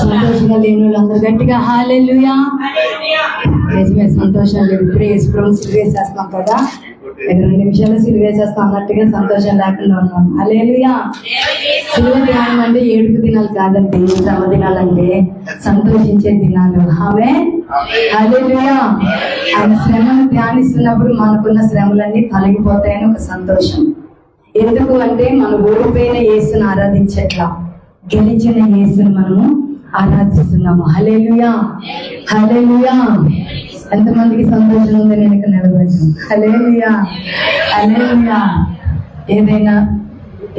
సంతోషంగా లేని వాళ్ళందరూ గట్టిగా హల్లెలూయా. నిజమే, సంతోషం లేదు. ఇప్పుడే యేసుప్రభువు సిలువేసేస్తాం కదా, 2 నిమిషాలు సిలువేసేస్తాం అన్నట్టుగా సంతోషం లేకుండా ఉన్నాం. హల్లెలూయా. సిలువ ధ్యానం అంటే ఏడుపు దినాలు కాదండి, శ్రమ దినాలంటే సంతోషించే దినాలు. ఆమేన్. హల్లెలూయా. ఆయన శ్రమను ధ్యానిస్తున్నప్పుడు మనకున్న శ్రమలన్నీ తొలగిపోతాయని ఒక సంతోషం. ఎందుకు అంటే మనం ఓడిపోయిన యేసును ఆరాధించట్లా, గెలిచిన యేసును మనము ఆరాధిస్తున్నాము. హల్లెలూయా. హల్లెలూయా. ఎంతమందికి సంతోషం ఉంది? నేను ఇక్కడ నిలబడ్డాను. హల్లెలూయా. హల్లెలూయా.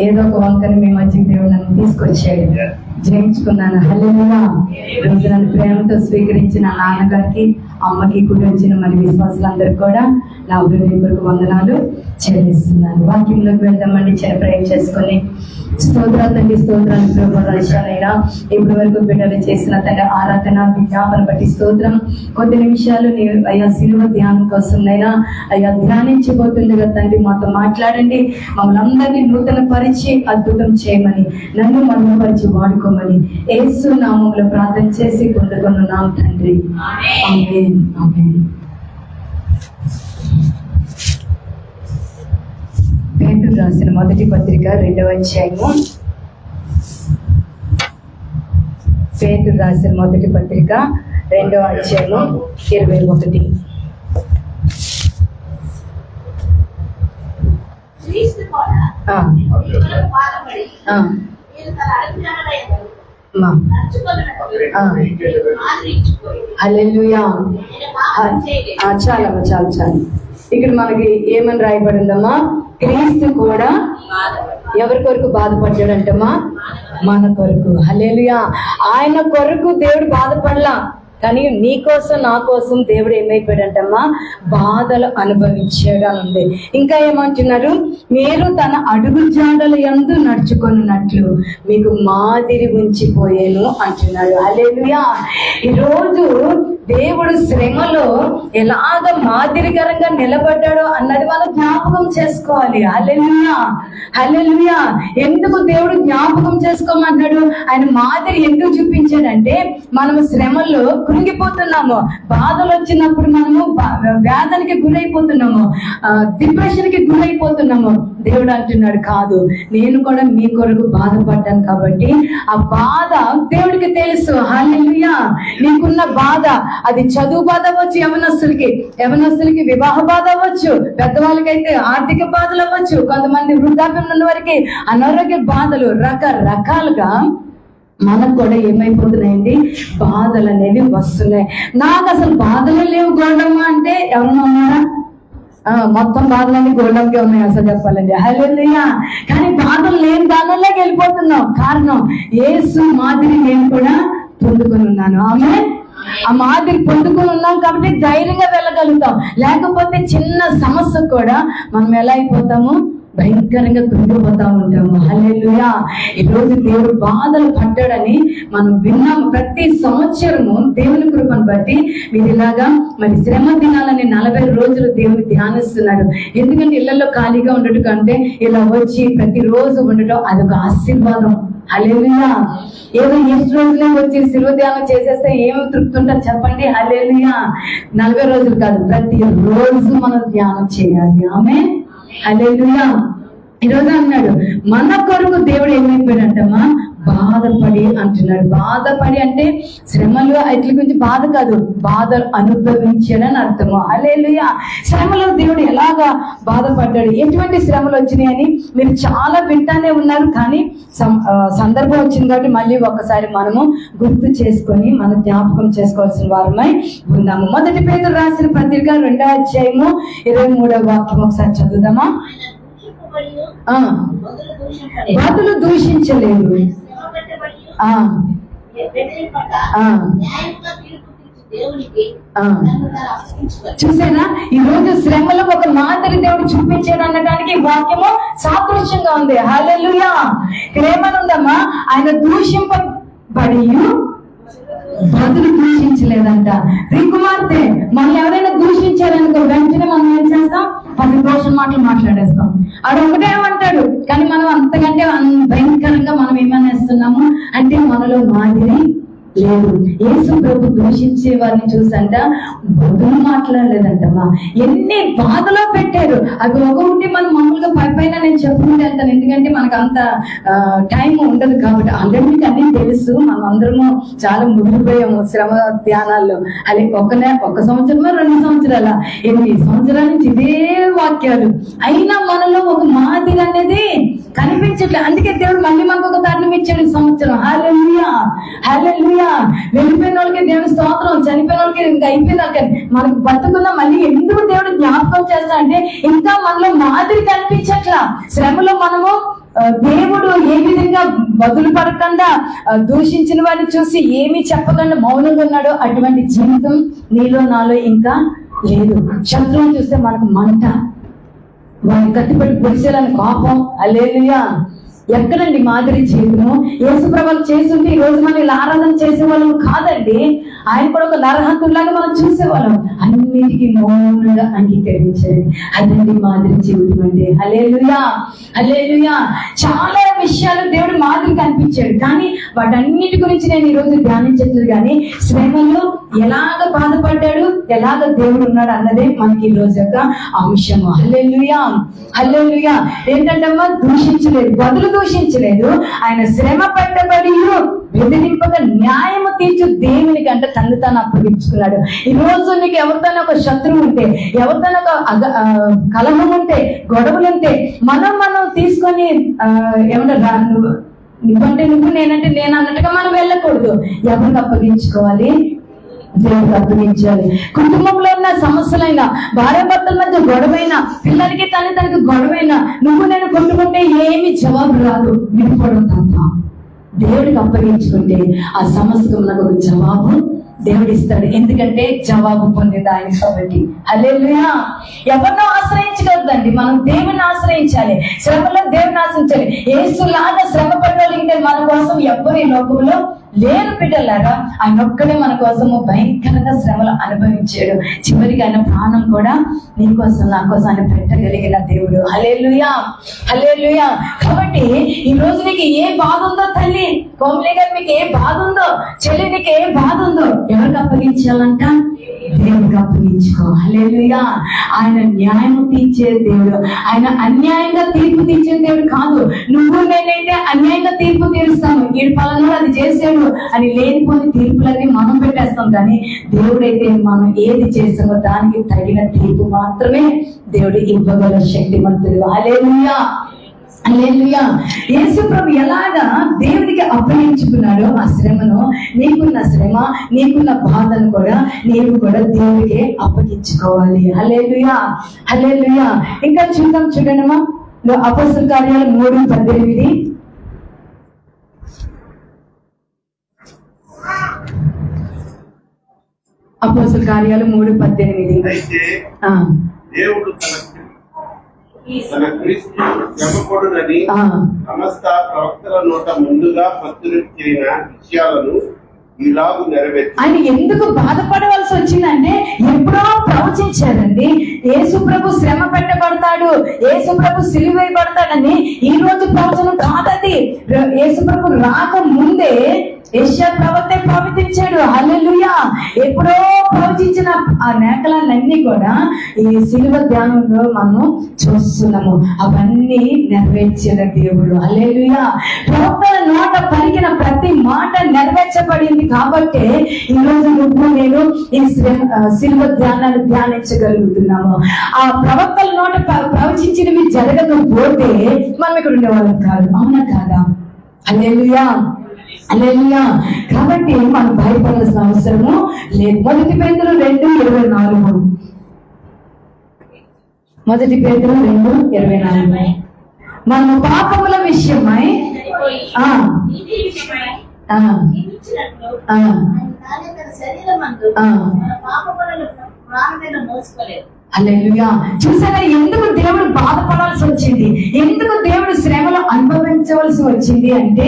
ఏదో ఒక వంకని మీ మధ్యకి దేవుడు నన్ను తీసుకొచ్చాడు, జయించుకున్నాను. హల్లెలూయా. రోజు నన్ను ప్రేమతో స్వీకరించిన నాన్నగారికి, అమ్మకి, కూడా వచ్చిన మన విశ్వాసులందరికీ కూడా నా హృదయపూర్వక వందనాలు చెల్లిస్తున్నాను. వాక్యంలోకి వెళ్దామండి. చిన్న ప్రేమ చేసుకొని స్తోత్రాలు తండ్రి, స్తోత్రాలు ప్రభావాలైనా ఇప్పటి వరకు బిడ్డలు చేసిన తండ్రి ఆరాధన విజ్ఞాపన బట్టి స్తోత్రం. కొద్ది నిమిషాలు అయ్యా సిలువ ధ్యానం కోసం నైనా అయ్యా ధ్యానించబోతుండగా తండ్రి మాతో మాట్లాడండి. మమ్మల్ని అందరినీ నూతన పరిచి అద్భుతం చేయమని, నన్ను మరణపరిచి వాడుకోమని యేసు నామములో ప్రార్థన చేసి పొందుకున్నాం తండ్రి. ఆమేన్. ఆమేన్. పేతురు రాసిన మొదటి పత్రిక 2వ అధ్యాయము. పేతురు రాసిన మొదటి పత్రిక 2వ అధ్యాయము 21. హల్లెలూయా. చాలు. ఇక్కడ మనకి ఏమని రాయబడిందమ్మా? క్రీస్తు కూడా ఎవరి కొరకు బాధపడ్డాడంటమ్మా? మన కొరకు. హల్లెలూయా. ఆయన కొరకు దేవుడు బాధపడలా, కానీ నీ కోసం నా కోసం దేవుడు ఏమైపోయాడంటమ్మా? బాధలు అనుభవించాడు అని ఉంది. ఇంకా ఏమంటున్నారు? మీరు తన అడుగు జాడల యందు నడుచుకున్నట్లు మీకు మాదిరి ఉంచిపోయాను అంటున్నాడు. హల్లెలూయా. ఈరోజు దేవుడు శ్రమలో ఎలాగ మాదిరికరంగా నిలబడ్డాడో అన్నది మనం జ్ఞాపకం చేసుకోవాలి. హల్లెలూయా. హల్లెలూయా. ఎందుకు దేవుడు జ్ఞాపకం చేసుకోమంటాడు? ఆయన మాదిరి ఎందుకు చూపించాడంటే, మనము శ్రమల్లో కృంగిపోతున్నాము, బాధలు వచ్చినప్పుడు మనము వేదనకి గురైపోతున్నాము, డిప్రెషన్ కి గురైపోతున్నాము. దేవుడు అంటున్నాడు, కాదు, నేను కూడా మీ కొరకు బాధపడ్డాను కాబట్టి ఆ బాధ దేవుడికి తెలుసు. హల్లెలూయా. నీకున్న బాధ, అది చదువు బాధ అవ్వచ్చు, యవనస్తులకి వివాహ బాధ అవ్వచ్చు, పెద్దవాళ్ళకైతే ఆర్థిక బాధలు అవ్వచ్చు, కొంతమంది వృద్ధాప్యం ఉన్న వారికి అనారోగ్య బాధలు, రకరకాలుగా మనకు కూడా ఏమైపోతున్నాయండి? బాధలు అనేవి వస్తున్నాయి. నాకు అసలు బాధలు లేవు గోల్డమ్మ అంటే ఎవరన్నా ఉన్నారా? మొత్తం బాధలన్నీ గోల్డమ్కే ఉన్నాయి అసలు చెప్పాలండి. హల్లెలూయా. కానీ బాధలు లేని దానిలోకి వెళ్ళిపోతున్నాం. కారణం యేసు మాదిరి నేను కూడా పొందుకొని ఉన్నాను. ఆమేన్. ఆ మాదిరి పొందుకొని ఉన్నాం కాబట్టి ధైర్యంగా వెళ్ళగలుగుతాం. లేకపోతే చిన్న సమస్య కూడా మనం ఎలా అయిపోతాము? భయంకరంగా కృంగిపోతా ఉంటాము. హల్లెలూయా. ఈరోజు దేవుడు బాధలు పడ్డాడని మనం విన్నాము. ప్రతి సంవత్సరము దేవుని కృపను బట్టి మీరు ఇలాగా మరి శ్రమ దినాలని 40 రోజులు దేవుని ధ్యానిస్తున్నారు. ఎందుకంటే ఇళ్లలో ఖాళీగా ఉండటం కంటే ఇలా వచ్చి ప్రతిరోజు ఉండటం అదొక ఆశీర్వాదం. హల్లెలూయా. ఏదో ಎಷ್ಟು రోజులే వచ్చి శిలువ ధ్యానం చేసేస్తే ఏమి తృప్తి ఉంటుంది చెప్పండి? హల్లెలూయా. 40 రోజులు కాదు, ప్రతి రోజు మనం ధ్యానం చేయాలి. ఆమేన్. హల్లెలూయా. ఈరోజు అన్నాడు, మన కొరకు దేవుడు ఏమైపోయాడంటమ్మా? బాధపడి అంటున్నాడు. బాధపడి అంటే శ్రమలు వాటి గురించి బాధ కాదు, బాధలు అనుభవించాడని అర్థము. హల్లెలూయా. శ్రమలో దేవుడు ఎలాగా బాధపడ్డాడు, ఎటువంటి శ్రమలు వచ్చినాయని మీరు చాలా వింటానే ఉన్నారు. కానీ సందర్భం వచ్చింది కాబట్టి మళ్ళీ ఒకసారి మనము గుర్తు చేసుకొని మన జ్ఞాపకం చేసుకోవాల్సిన వారమై ఉన్నాము. మొదటి పేతురు రాసిన పత్రిక 2వ అధ్యాయము 23వ వాక్యం ఒకసారి చదువుదామా? బదులు దూషించలేదు. చూసారా, ఈ రోజు శ్రమలో ఒక మాదిరి దేవుడు చూపించాడు అనడానికి వాక్యము సాదృశ్యంగా ఉంది. హల్లెలూయా. ఇక్కడ ఏమనుందమ్మా? ఆయన దూషింపబడి బదులు దూషించలేదంట. కుమార్తె మనల్ని ఎవరైనా దూషించారనుకో వెంటనే మనం ఏం చేస్తాం? 10 దోషం మాటలు మాట్లాడేస్తాం. ఆడు ఒకటే ఏమంటాడు, కానీ మనం అంతకంటే భయంకరంగా మనం ఏమనేస్తున్నాము అంటే మనలో మాదిరి లేదు. యేసు ప్రభు దూషించే వారిని చూసంట బదులు మాట్లాడలేదంటమ్మా. ఎన్ని బాధలో పెట్టారు. అవి ఒకటి మనం మామూలుగా పైన నేను చెప్పుకుంటే వెళ్తాను, ఎందుకంటే మనకు అంత టైం ఉండదు కాబట్టి. ఆల్రెడీ మీకు అన్ని తెలుసు, మనం అందరము చాలా ముగిపోయాము శ్రమ ధ్యానాల్లో. అది ఒక సంవత్సరమో 2 సంవత్సరాల 8 సంవత్సరాల నుంచి ఇదే వాక్యాలు. అయినా మనలో ఒక మాదిరి అనేది కనిపించట్లేదు. అందుకే దేవుడు మళ్ళీ మనకు ఒక తరుణం ఇచ్చాడు సంవత్సరం. హల్లెలూయా, హల్లెలూయా. వెళ్ళిపోయిన వాళ్ళకి దేవుని స్తోత్రం, చనిపోయిన వాళ్ళకి ఇంకా అయిపోయింది. మనకు బతుకున్న మళ్ళీ ఎందుకు దేవుడు జ్ఞాపకం చేస్తా అంటే ఇంకా మనలో మాదిరి కనిపించట్లా. శ్రమలో మనము దేవుడు ఏ విధంగా బదులు పడకుండా దూషించిన వారిని చూసి ఏమి చెప్పకుండా మౌనంగా ఉన్నాడో అటువంటి జీవితం నీలో నాలో ఇంకా లేదు. శత్రువుని చూస్తే మనకు మంట, వాడిని కత్తిపట్టి పొడిచేయాలని కోపం. హల్లెలూయా. ఎక్కడండి మాదిరి జీవితము? యేసు ప్రభువు చేస్తుంటే ఈ రోజు మనం ఇలా ఆరాధన చేసేవాళ్ళం కాదండి. ఆయన కూడా ఒక నరహంతులాగా మనం చూసేవాళ్ళం. అన్నిటికీ మౌనంగా అంగీకరించండి, అదండి మాదిరి జీవితం అంటే. హల్లెలూయా, హల్లెలూయా. చాలా విషయాలు దేవుడు మాదిరి కనిపించాడు, కానీ వాటన్నిటి గురించి నేను ఈ రోజు ధ్యానించట్లేదు. కానీ శ్రమలో ఎలాగ బాధపడ్డాడు, ఎలాగ దేవుడు ఉన్నాడు అన్నదే మనకి ఈ రోజు యొక్క అంశము. హల్లెలూయా, హల్లెలూయా. ఏంటంటమ్మా, దూషించలేదు, బదులు దూషించలేదు. ఆయన శ్రమ పట్టబడి బెదిరింపగా న్యాయము తీర్చు దేవుని కంటే తను తాను అప్పగించుకున్నాడు. ఈ రోజు నీకు ఎవరితోనే ఒక శత్రువు ఉంటే, ఎవరితోనే ఒక కలహం ఉంటే, గొడవలుంటే మనం తీసుకొని ఏమంటారు, నువ్వంటే నువ్వు, నేనంటే నేను అన్నట్టుగా మనం వెళ్ళకూడదు. ఎవరికి అప్పగించుకోవాలి? దేవుడికి అప్పగించాలి. కుటుంబంలో ఉన్న సమస్యలైనా, భార్యాభర్తల మధ్య గొడవైనా, పిల్లలకి తనకి గొడవైనా, నువ్వు నేను కొట్టుకుంటే ఏమి జవాబు రాదు, విడిపోవడం తప్ప. దేవుడికి అప్పగించుకుంటే ఆ సమస్యకు మనకు ఒక జవాబు దేవుడు ఇస్తాడు. ఎందుకంటే జవాబు పొందేది ఆయన కాబట్టి. హల్లెలూయా. ఎవరినో ఆశ్రయించగలదండి, మనం దేవుని ఆశ్రయించాలి. శ్రమలో దేవుని ఆశ్రయించాలి. యేసులాగా శ్రమ పడ్డాలి ఇంకా మన కోసం ఎవ్వరు ఈ లోకంలో లేరు బిడ్డలారా. ఆయన ఒక్కడే మన కోసము భయంకరంగా శ్రమలు అనుభవించాడు. చివరికి ఆయన ప్రాణం కూడా నీ కోసం నా కోసం ఆయన పెట్టగలిగిన దేవుడు. హల్లెలూయా, హల్లెలూయా. కాబట్టి ఈ రోజు నీకు ఏ బాధ ఉందో తల్లి, కోమలి గారు మీకు ఏ బాధ ఉందో, చెల్లి నీకు ఏ బాధ ఉందో, ఎవరికి అప్పగించాలంట? దేవుడికి అప్పగించుకో. హల్లెలూయా. ఆయన న్యాయం తీర్చే దేవుడు, ఆయన అన్యాయంగా తీర్పు తీర్చే దేవుడు కాదు. నువ్వు నేనైతే అన్యాయంగా తీర్పు తీరుస్తాము, వీడి పలానా అది చేసాడు అని లేనిపోని తీర్పులన్నీ మనం పెట్టేస్తాం. కానీ దేవుడైతే మనం ఏది చేసామో దానికి తగిన తీర్పు మాత్రమే దేవుడు ఇవ్వగల శక్తిమంతుడు. హల్లెలూయా, హల్లెలూయా. యేసు ప్రభు ఎలాగా దేవుడికి అప్పగించుకున్నాడో ఆ శ్రమను, నీకున్న శ్రమ, నీకున్న బాధను కూడా నీవు కూడా దేవుడికి అప్పగించుకోవాలి. హల్లెలూయా, హల్లెలూయా. ఇంకా చూడండమ్మా, అపోస్తల కార్యాలు 3:18. అపోస్తల కార్యాలు 3:18. దేవుడు తన క్రీస్తు శ్రమపడునని సమస్త ప్రవక్తల నోట ముందుగా ప్రచురించిన విషయాలను ఇలాగు నెరవేర్చి. ఆయన ఎందుకు బాధపడవలసి వచ్చిందంటే ఎప్పుడో ప్రవచించారండి. యేసు ప్రభు శ్రమ పెట్టబడతాడు, యేసు ప్రభు సిలువేయబడతాడని ఈ రోజు ప్రవచనం కాదది. యేసు ప్రభు రాక ముందే యెషయా ప్రవక్త ప్రవచించాడు. హల్లెలూయా. ఎప్పుడో ప్రవచించిన ఆ నేకలన్నీ కూడా ఈ సిలువ ధ్యానంలో మనం చూస్తున్నాము. అవన్నీ నెరవేర్చిన దేవుడు. హల్లెలూయా. ప్రవక్తల నోట పలికిన ప్రతి మాట నెరవేర్చబడింది కాబట్టి ఈ రోజు నువ్వు నేను ఈ సిలువ ధ్యానాన్ని ధ్యానించగలుగుతున్నాము. ఆ ప్రవక్తల నోట ప్రవచించినవి జరగకపోతే మనం ఇక్కడ ఉండేవాళ్ళం కాదు. అవునా కాదా? హల్లెలూయా, హల్లెలూయా. కాబట్టి మనం భయపడాల్సిన అవసరము లేదు. 1 పేతురు 2:24. 1 పేతురు 2:24. మనము పాపముల విషయమై హల్లెలూయా. చూసారా ఎందుకు దేవుడు బాధపడాల్సి వచ్చింది, ఎందుకు దేవుడు శ్రమలు అనుభవించవలసి వచ్చింది అంటే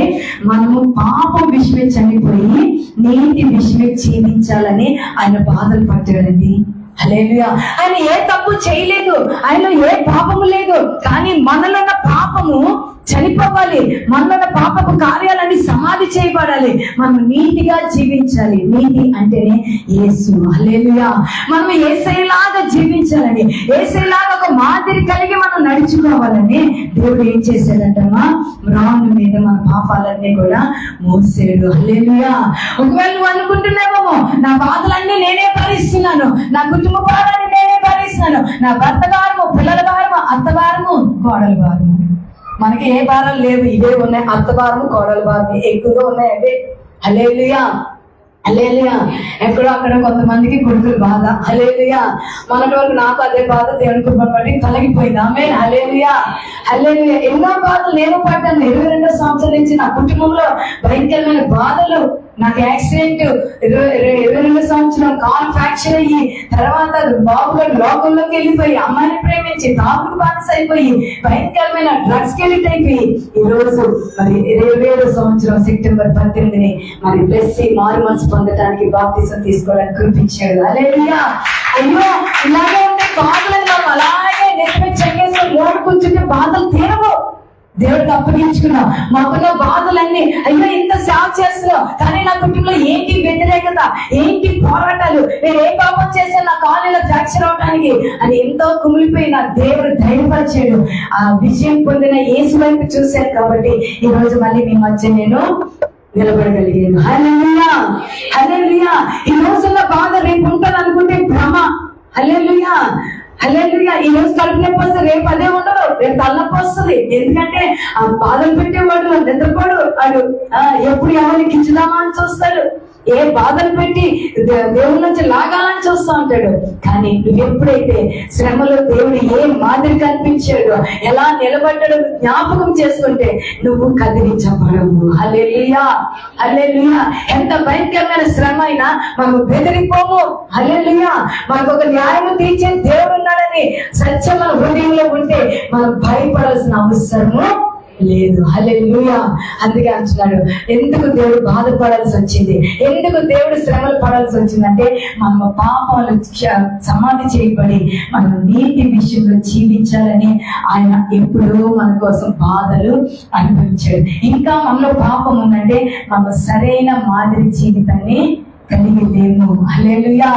మనము పాపం విషయమే చనిపోయి నీతి విషయమే జీవించాలని ఆయన బాధలు పట్టాడండి. హల్లెలూయా. ఆయన ఏ తప్పు చేయలేదు, ఆయనలో ఏ పాపము లేదు. కానీ మనలో ఉన్న పాపము చనిపోవాలి, మనలో ఉన్న పాపపు కార్యాలన్నీ సమాధి చేయబడాలి, మనం నీతిగా జీవించాలి. నీతి అంటేనే యేసు. హల్లెలూయా. మనం యేసయ్యలాగా జీవించాలని, యేసయ్యలాగా ఒక మాదిరి కలిగి మనం నడుచుకోవాలని దేవుడు ఏం చేశాడంటమ్మా, రాను మీద మన పాపాలన్నీ కూడా మోసాడు. హల్లెలూయా. ఒకవేళ నువ్వు అనుకుంటున్నావేమో, నా బాధలన్నీ నేనే భరిస్తున్నాను, నా కుటుంబ బాధని నేనే భరిస్తున్నాను, నా భర్త భారము, పిల్లల భారము, అత్త భారము, కోడల భారము. మనకి ఏ భారాలు లేవు, ఇవే ఉన్నాయి. అత్త భారము, కోడల భారము ఎక్కువగా ఉన్నాయి అవే. హల్లెలూయా. హల్లెలూయా. ఎక్కడో అక్కడ కొంతమందికి కొడుకులు బాధ. హల్లెలూయా. మనటి వరకు నాకు అదే బాధ, దేవుని కృపను బట్టి తొలగిపోయింది. ఆమేన్. హల్లెలూయా. హల్లెలూయా. ఎన్నో బాధలు నేను పడ్డాను. 22 సంవత్సరాల నుంచి నా కుటుంబంలో భయంకరమైన బాధలు. నాకు యాక్సిడెంట్ 22 సంవత్సరం, కాల్ ఫ్రాక్చర్ అయ్యి, తర్వాత బాబుగా లోకంలోకి వెళ్ళిపోయి, అమ్మాయిని ప్రేమించి తాగుడు బానిస అయిపోయి, భయంకరమైన డ్రగ్స్ కి ఎడిట్ అయిపోయి, ఈ రోజు మరి 27 సంవత్సరం సెప్టెంబర్ 18ని మరి ప్లస్ మారు మనసు పొందడానికి, బాప్తిసం తీసుకోవడానికి కృపించాడు. హల్లెలూయా. అయ్యో, ఇలాగే ఉంటే బాధలు మనం అలాగే నెత్తిపై చెంగేసుకొని లోటు కూర్చుంటే బాధలు తీరవు. దేవుడికి అప్పగించుకున్నాం. మాకున్న బాధలన్నీ, అయ్యో ఇంత సేవ చేస్తున్నావు, కానీ నా కుటుంబంలో ఏంటి వ్యతిరేకత, ఏంటి పోరాటాలు, నేను ఏ పాపం చేశాను నా కాలేజీలో ఫ్రాక్చర్ అవడానికి అని ఎంతో కుమిలిపోయి నా దేవుడు ధైర్యపరిచాడు. ఆ విజయం పొందిన యేసు వైపు చూశాను కాబట్టి ఈ రోజు మళ్ళీ మీ మధ్య నేను నిలబడగలిగాను. హల్లెలూయా. హల్లెలూయా. ఈ రోజున్న బాధ రేపు ఉంటుంది అనుకుంటే భ్రమ. హల్లెలూయా. హల్లెలూయా. ఈ రోజు కడుపు నొప్పి వస్తే రేపు అదే ఉండదు, రేపు తలనొప్పి వస్తుంది. ఎందుకంటే ఆ బాధలు పెట్టేవాడు నిద్రపోడు, వాడు ఎప్పుడు ఎవరికి ఇచ్చుదామా అని చూస్తాడు, ఏ బాధలు పెట్టి దేవుడి నుంచి లాగాలని చూస్తూ ఉంటాడు. కానీ నువ్వు ఎప్పుడైతే శ్రమలో దేవుడు ఏ మాదిరి కనిపించాడో, ఎలా నిలబడ్డాడో జ్ఞాపకం చేసుకుంటే నువ్వు కదిలించబడవు. హల్లెలూయా. హల్లెలూయా. ఎంత భయంకరమైన శ్రమ అయినా మనం బెదిరిపోము. హల్లెలూయా. మనకు ఒక న్యాయం తీర్చే దేవుడు ఉన్నాడని సత్యం మన హృదయంలో ఉంటే మనం భయపడాల్సిన అవసరము లేదు. హల్లెలూయా. అందుకే అంటున్నాడు, ఎందుకు దేవుడు బాధపడాల్సి వచ్చింది, ఎందుకు దేవుడు శ్రమలు పడాల్సి వచ్చిందంటే మన పాపాలు సమాధి చేయబడి మనం నీతి విషయంలో జీవించాలని ఆయన ఎప్పుడూ మన కోసం బాధలు అనుభవించాడు. ఇంకా మనలో పాపం ఉందంటే మనం సరైన మాదిరి జీవితాన్ని కలిగి లేము. హల్లెలూయా.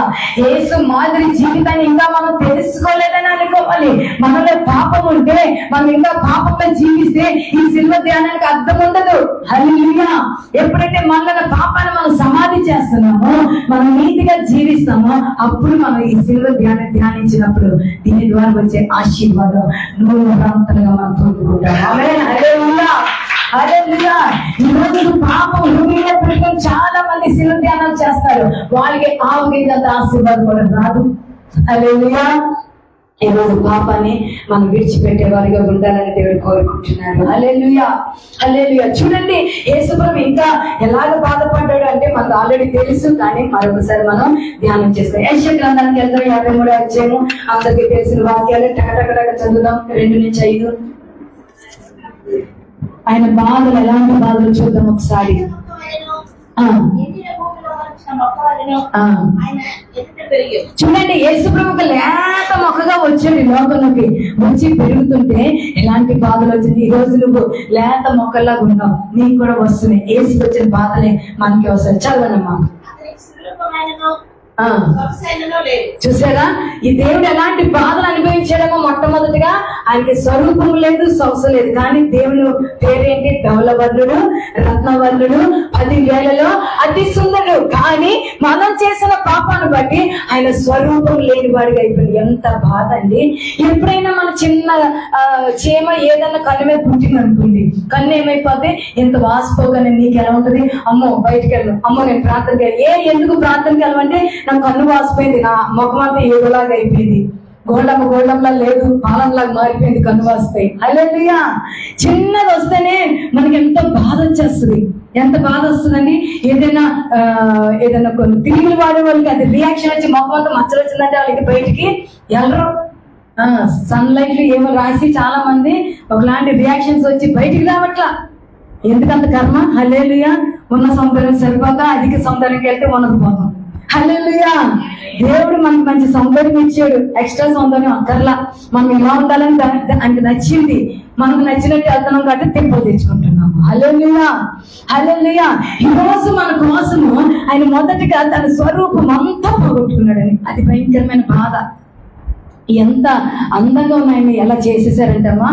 యేసు మాదిరి జీవితాన్ని ఇంకా మనం తెలుసుకోలేదని అనుకోవాలి. మనలో పాపం ఉంటే మనం ఇంకా పాపంలో జీవిస్తే ఈ సిల్వ ధ్యానానికి అర్థం ఉండదు. హల్లెలూయా. ఎప్పుడైతే మనలో పాపాన్ని మనం సమాధి చేస్తున్నామో, మనం నీతిగా జీవిస్తామో, అప్పుడు మనం ఈ సిల్వ ధ్యానించినప్పుడు దీని ద్వారా వచ్చే ఆశీర్వాదం 100 మనం పొందుకుంటాం. ఆమేన్. హల్లెలూయా. హల్లెలూయా. ఈ రోజు పాపం భూమిలో పెట్టుకొని చాలా మంది శిల ధ్యానాలు చేస్తారు, వాళ్ళకి ఆవుగింజంత ఆశీర్వాదం కూడా రాదు. హల్లెలూయా. ఈ రోజు పాపాన్ని మనం విడిచిపెట్టే వారిగా ఉండాలని దేవుడు కోరుకుంటున్నాడు. హల్లెలూయా. హల్లెలూయా. చూడండి, యేసుప్రభు ఇంకా ఎలాగ బాధపడ్డాడు అంటే మనకు ఆల్రెడీ తెలుసు, కానీ మరొకసారి మనం ధ్యానం చేస్తాం. యెషయా గ్రంథానికి వెళ్తాం. 53వ అధ్యాయము అందరికీ తెలిసిన వాక్యాలు టకటక చదువుదాం. 2 నుంచి 5. ఆయన బాధలు, ఎలాంటి బాధలు చూద్దాం ఒకసారి. చూడండి, యేసుప్రభుకు లేత మొక్కగా వచ్చాడు లోకంలోకి, వచ్చి పెరుగుతుంటే ఎలాంటి బాధలు వచ్చింది. ఈ రోజు నువ్వు లేత మొక్కలాగా ఉన్నావు, నీకు కూడా వస్తున్నాయి. యేసుకు వచ్చిన బాధలే మనకి వస్తాయి. చదవనమ్మా. చూసారా, ఈ దేవుడు ఎలాంటి బాధలు అనుభవించాడేమో. మొట్టమొదటిగా ఆయనకి స్వరూపం లేదు, సొగసు లేదు, కానీ దేవుడు పేరేంటి? ధవలవర్ణుడు, రత్నవర్ణుడు, 10,000లో అతి సుందరుడు. కానీ మనం చేసిన పాపాన్ని బట్టి ఆయన స్వరూపం లేని వాడిగా అయిపోయింది. ఎంత బాధ అండి. ఎప్పుడైనా మన చిన్న చీమ ఏదన్నా కన్ను మీద పుట్టింది అనుకోండి, కన్ను ఏమైపోతే ఎంత వాసిపోగానే నీకు ఎలా ఉంటుంది? అమ్మో బయటకు వెళ్ళు, అమ్మో నేను ప్రార్థనకి వెళ్ళి. ఎందుకు ప్రార్థనకి వెళ్ళమంటే నా కన్ను వాసిపోయింది, నా ముఖం అంతా ఏదోలాగా అయిపోయింది, గోళంలా లేదు, పాలంలాగా మారిపోయింది, కన్ను వాసిపోయి. హల్లెలూయా. చిన్నది వస్తేనే మనకి ఎంతో బాధ వచ్చేస్తుంది. ఎంత బాధ వస్తుందండి. ఏదైనా కొన్ని తిరిగి వాడే వాళ్ళకి అది రియాక్షన్ వచ్చి ముఖం అంతా మచ్చలు వచ్చిందంటే వాళ్ళకి బయటికి వెళ్ళరు. సన్లైట్ ఏమో రాసి చాలా మంది ఒకలాంటి రియాక్షన్స్ వచ్చి బయటికి రావట్లా. ఎందుకంత కర్మ. హల్లెలూయా. ఉన్న సౌందర్యం సరిపోక అధిక సౌందర్యంకి వెళ్తే మనకు పోతాం. హల్లెలూయా. దేవుడు మనకు మంచి సౌందర్యం ఇచ్చాడు, ఎక్స్ట్రా సౌందర్యం అక్కర్లా. మనం ఎలా ఉండాలని ఆయనకు నచ్చింది, మనకు నచ్చినట్టు వెళ్తున్నాం కాబట్టి తిప్పలు తెచ్చుకుంటున్నాము. హల్లెలూయా హల్లెలూయా. ఈ రోజు మన కోసము ఆయన మొదటిగా తన స్వరూపం అంతా పోగొట్టుకున్నాడని, అది భయంకరమైన బాధ. ఎంత అందంగా ఉన్నాయని ఎలా చేసేసారంటమ్మా,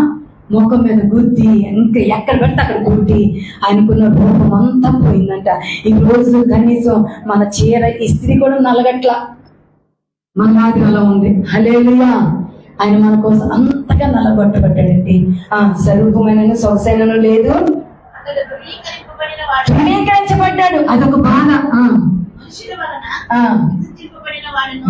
ముఖం మీద గుద్ది, ఇంకా ఎక్కడ పెడితే అక్కడ గుద్ది ఆయనకున్న రూపం అంతా పోయిందంట. ఈ రోజు కనీసం మన చీర ఇస్త్రీ కూడా నలగట్ల, మన మాదిరి అలా ఉంది. హల్లెలూయా. ఆయన మన కోసం అంతగా నల్లగొట్టబడ్డాడండి. స్వరూపమైన సొగసైనను లేదు, ధృవీకరించబడ్డాడు. అదొక బాధ.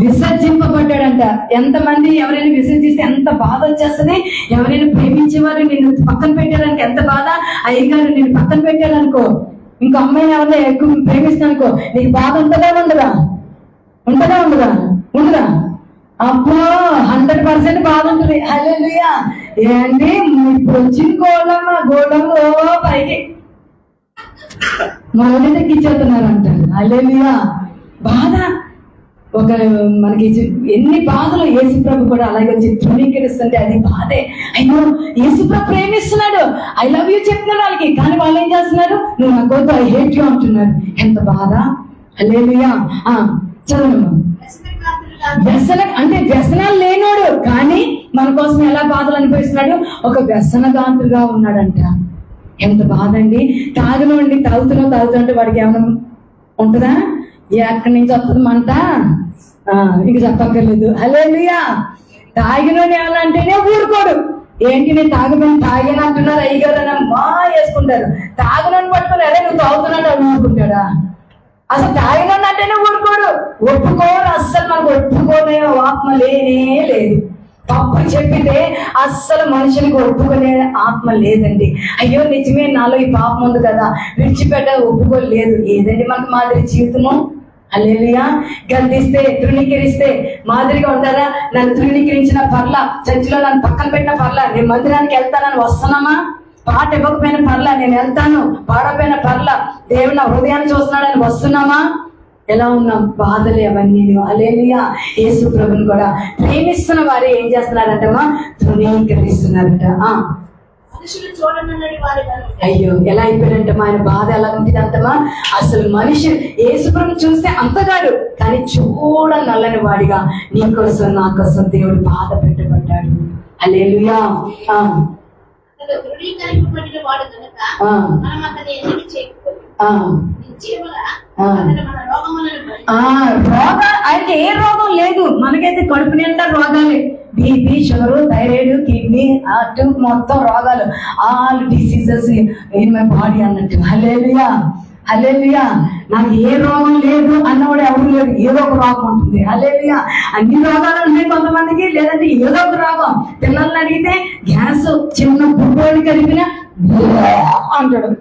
విసర్జింపబడ్డాడంట. ఎంతమంది ఎవరైనా విసర్జిస్తే ఎంత బాధ వచ్చేస్తుంది. ఎవరైనా ప్రేమించేవారు నిన్ను పక్కన పెట్టారనుకో ఎంత బాధ. అయ్యగారు నేను పక్కన పెట్టారనుకో, ఇంకో అమ్మాయిని ఎవరైనా ఎక్కువ ప్రేమిస్తానుకో, నీకు బాధ ఉంటుందా ఉండదా? ఉంటుందా ఉండదా? ఉండదా? అబ్బో 100% బాధ ఉంటుంది. హల్లెలూయా. ఏంటి ఇప్పుడు వచ్చిన గోళంలో పైకి మొదటి ఎక్కించేస్తున్నారు అంటారు. హల్లెలూయా. బాధ ఒక మనకి ఎన్ని బాధలు. యేసుప్రభు కూడా అలాగే వచ్చి ధృవీకరిస్తుంటే అది బాధే. అయ్యో యేసుప్రభు ప్రేమిస్తున్నాడు, ఐ లవ్ యూ చెప్తున్నాడు వాళ్ళకి, కానీ వాళ్ళు ఏం చేస్తున్నారు, నువ్వు నా కోసం ఐ హేట్ యూ అంటున్నారు. ఎంత బాధ. హల్లెలూయా. చదవమ్మా. అంటే వ్యసనాలు లేనోడు కానీ మన కోసం ఎలా బాధలు అనిపిస్తున్నాడు, ఒక వ్యసనగాంతుగా ఉన్నాడంట. ఎంత బాధ అండి. తాగునండి, తాగుతుంటే వాడికి ఏమైనా ఉంటుందా? ఎక్కడి నుంచి వస్తుంది మంట, ఇంక చెప్పక్కర్లేదు. హల్లెలూయా. తాగినోని ఏమన్నా అంటేనే ఊరుకోడు. ఏంటి నేను తాగిన అంటున్నారు అయ్యగారు అని వేసుకుంటారు. తాగునని పట్టుకుని అరే నువ్వు తాగుతున్నాడు అని ఊరుకుంటాడా? అసలు తాగినోని అంటేనే ఊరుకోడు, ఒప్పుకోరు. అస్సలు మనకు ఒప్పుకోనే ఆత్మ లేనే లేదు. తప్పు చెప్పితే అస్సలు మనుషులకు ఒప్పుకునే ఆత్మ లేదండి. అయ్యో నిజమే నాలో ఈ పాపం ఉంది కదా, విడిచిపెట్ట ఒప్పుకోలేదు. ఏదండి మనకు మాదిరి జీవితము. హల్లెలూయా. గద్దిస్తే తృణీకరిస్తే మాదిరిగా ఉంటారా? నన్ను తృణీకరించిన పర్లా, చర్చిలో నన్ను పక్కన పెట్టిన పర్లా, నేను మందిరానికి వెళ్తానని వస్తున్నామా? పాట ఇవ్వకపోయిన పర్లా, నేను వెళ్తాను. పాడపోయిన పర్లా, దేవుడు నా హృదయాన్ని చూస్తున్నాడని వస్తున్నామా? ఎలా ఉన్నాం? బాధలు అవన్నీ. హల్లెలూయా. యేసు ప్రభుని కూడా ప్రేమిస్తున్న వారు ఏం చేస్తున్నారంటమ్మా, తృణీకరిస్తున్నారట. అయ్యో ఎలా అయిపోయాడంటమ్మా ఆయన బాధ. ఎలా ఉంటుంది అంటమ్మా, అసలు మనిషి యేసు ప్రభుని చూస్తే అంతగాడు, కానీ నల్లని వాడిగా నీ కోసం నా కోసం దేవుడు బాధ పెట్టబడ్డాడు. హల్లెలూయా. ఆయనకి ఏ రోగం లేదు. మనకైతే కడుపు నిండా రోగాలే, BP, sugar, thyroid, kidney, heart, మొత్తం రోగాలు, all diseases in my body అన్నట్టు. హల్లెలూయా హల్లెలూయా. నాకు ఏ రోగం లేదు అన్నవాడు ఎవరు లేదు, ఏదో ఒక రోగం ఉంటుంది. హల్లెలూయా. అన్ని రోగాలు ఉన్నాయి కొంతమందికి, లేదంటే ఏదో ఒక రోగం. పిల్లల్ని అడిగితే గ్యాస్, చిన్న బుడ్డోడి కలిపిన అంటాడు.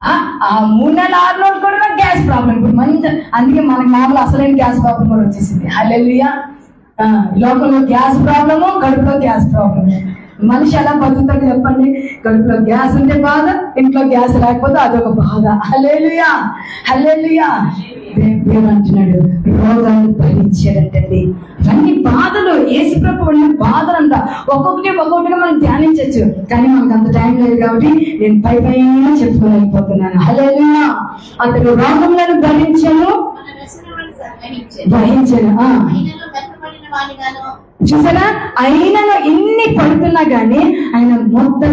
ఆ 3 నెలలు 6 రోజులు కూడా గ్యాస్ ప్రాబ్లం. ఇప్పుడు మంచి, అందుకే మనకి మామూలు అసలైన గ్యాస్ ప్రాబ్లం కూడా వచ్చేసింది. హల్లెలూయా. లోపల గ్యాస్ ప్రాబ్లము, కడుపులో గ్యాస్ ప్రాబ్లము. మనిషి ఎలా బతుకుతాడు చెప్పండి? కడుపులో గ్యాస్ ఉంటే బాధ, ఇంట్లో గ్యాస్ లేకపోతే అదొక బాధ. హల్లెలూయా హల్లెలూయా. దేవుడు అంటున్నాడు రోగాన్ని భరించాడంటండి. అన్ని బాధలు యేసుప్రభు బాధలు అంట. ఒక్కొక్కటిగా మనం ధ్యానించవచ్చు, కానీ మనకు అంత టైం లేదు కాబట్టి నేను పైన చెప్పుకోలేకపోతున్నాను. హల్లెలూయా. అతడు రోగములను భరించాను. చూసారా, ఆయనలో ఇన్ని పడుతున్నా గానీ ఆయన మొత్తం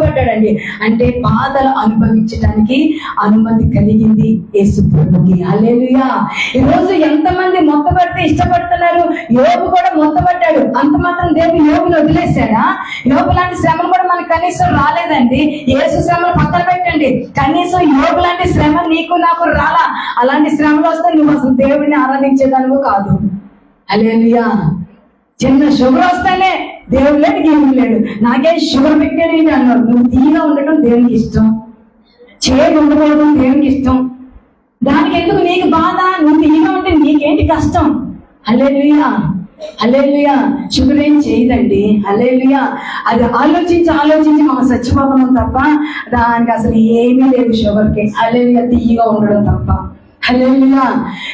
పడ్డాడండి. అంటే బాధలు అనుభవించడానికి అనుమతి కలిగింది యేసు ప్రభుకి. హల్లెలూయా. ఈ రోజు ఎంతమంది మొత్తపడితే ఇష్టపడుతున్నారు. యోబు కూడా మొత్తపడ్డాడు. అంత మాత్రం దేవుడు యోబుని వదిలేశాడా? యోబు లాంటి శ్రమలు కూడా మనకు కనీసం రాలేదండి. యేసు శ్రమలు పక్కన పెట్టండి, కనీసం యోబు లాంటి శ్రమ నీకు నాకు రాలా. అలాంటి శ్రమలు వస్తే నువ్వు అసలు దేవుడిని ఆరాధించేదానివి కాదు. హల్లెలూయా. చిన్న షుగర్ వస్తేనే దేవుడు లేడు, దేవుడు లేడు, నాకేం షుగర్ పెట్టాడు అన్నాడు. నువ్వు తీగా ఉండటం దేవునికి ఇష్టం, చేదు ఉండకూడదు దేవునికి ఇష్టం. దానికి ఎందుకు నీకు బాధ? నువ్వు తీగా ఉంటే నీకేంటి కష్టం? హల్లెలూయా హల్లెలూయా. షుగర్ ఏం చేయదండి. హల్లెలూయా. అది ఆలోచించి మనం చచ్చిపోతున్నాం తప్ప దానికి అసలు ఏమీ లేదు షుగర్కి. హల్లెలూయా. తీయగా ఉండడం తప్ప. హల్లెలూయా.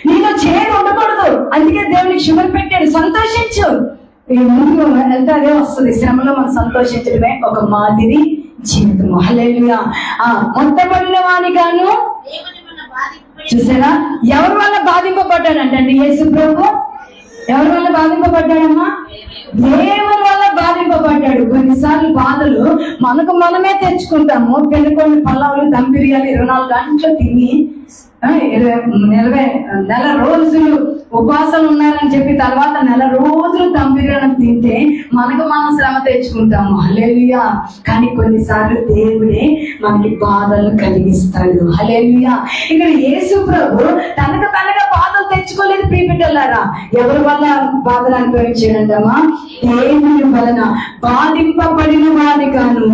నీలో చేదు ఉండకూడదు, అందుకే దేవునికి షుగర్ పెట్టాడు. సంతోషించు. ఈ ముందు ఎంత అదే వస్తుంది, శ్రమలో మనం సంతోషించడమే ఒక మాదిరి జీవితము. హల్లెలూయా. మొట్టమొదటి వానిగాను చూసారా, ఎవరి వల్ల బాధింపబడ్డాడంటండి యేసు ప్రభు? ఎవరి వల్ల బాధింపబడ్డాడమ్మా? దేవుని వల్ల బాధింపబడ్డాడు. కొన్నిసార్లు బాధలు మనకు మనమే తెచ్చుకుంటాము. కొన్ని పళ్ళాలు దమ్ బిర్యానీ 24 గంటలు తిని నెల రోజులు ఉపవాసాలు ఉన్నారని చెప్పి తర్వాత నెల రోజులు దమ్ బిర్యానీ తింటే మనకు మనం శ్రమ తెచ్చుకుంటాము. హల్లెలూయా. కానీ కొన్నిసార్లు దేవుడే మనకి బాధలు కలిగిస్తాడు. హల్లెలూయా. ఇక్కడ యేసు ప్రభు తనకు బాధలు తెచ్చుకోలేదు ప్రియబిడ్డలారా. ఎవరి వల్ల బాధలు అనుభవించాడంటమ్మా? దేవుని వలన బాధింపబడిన వానిగాను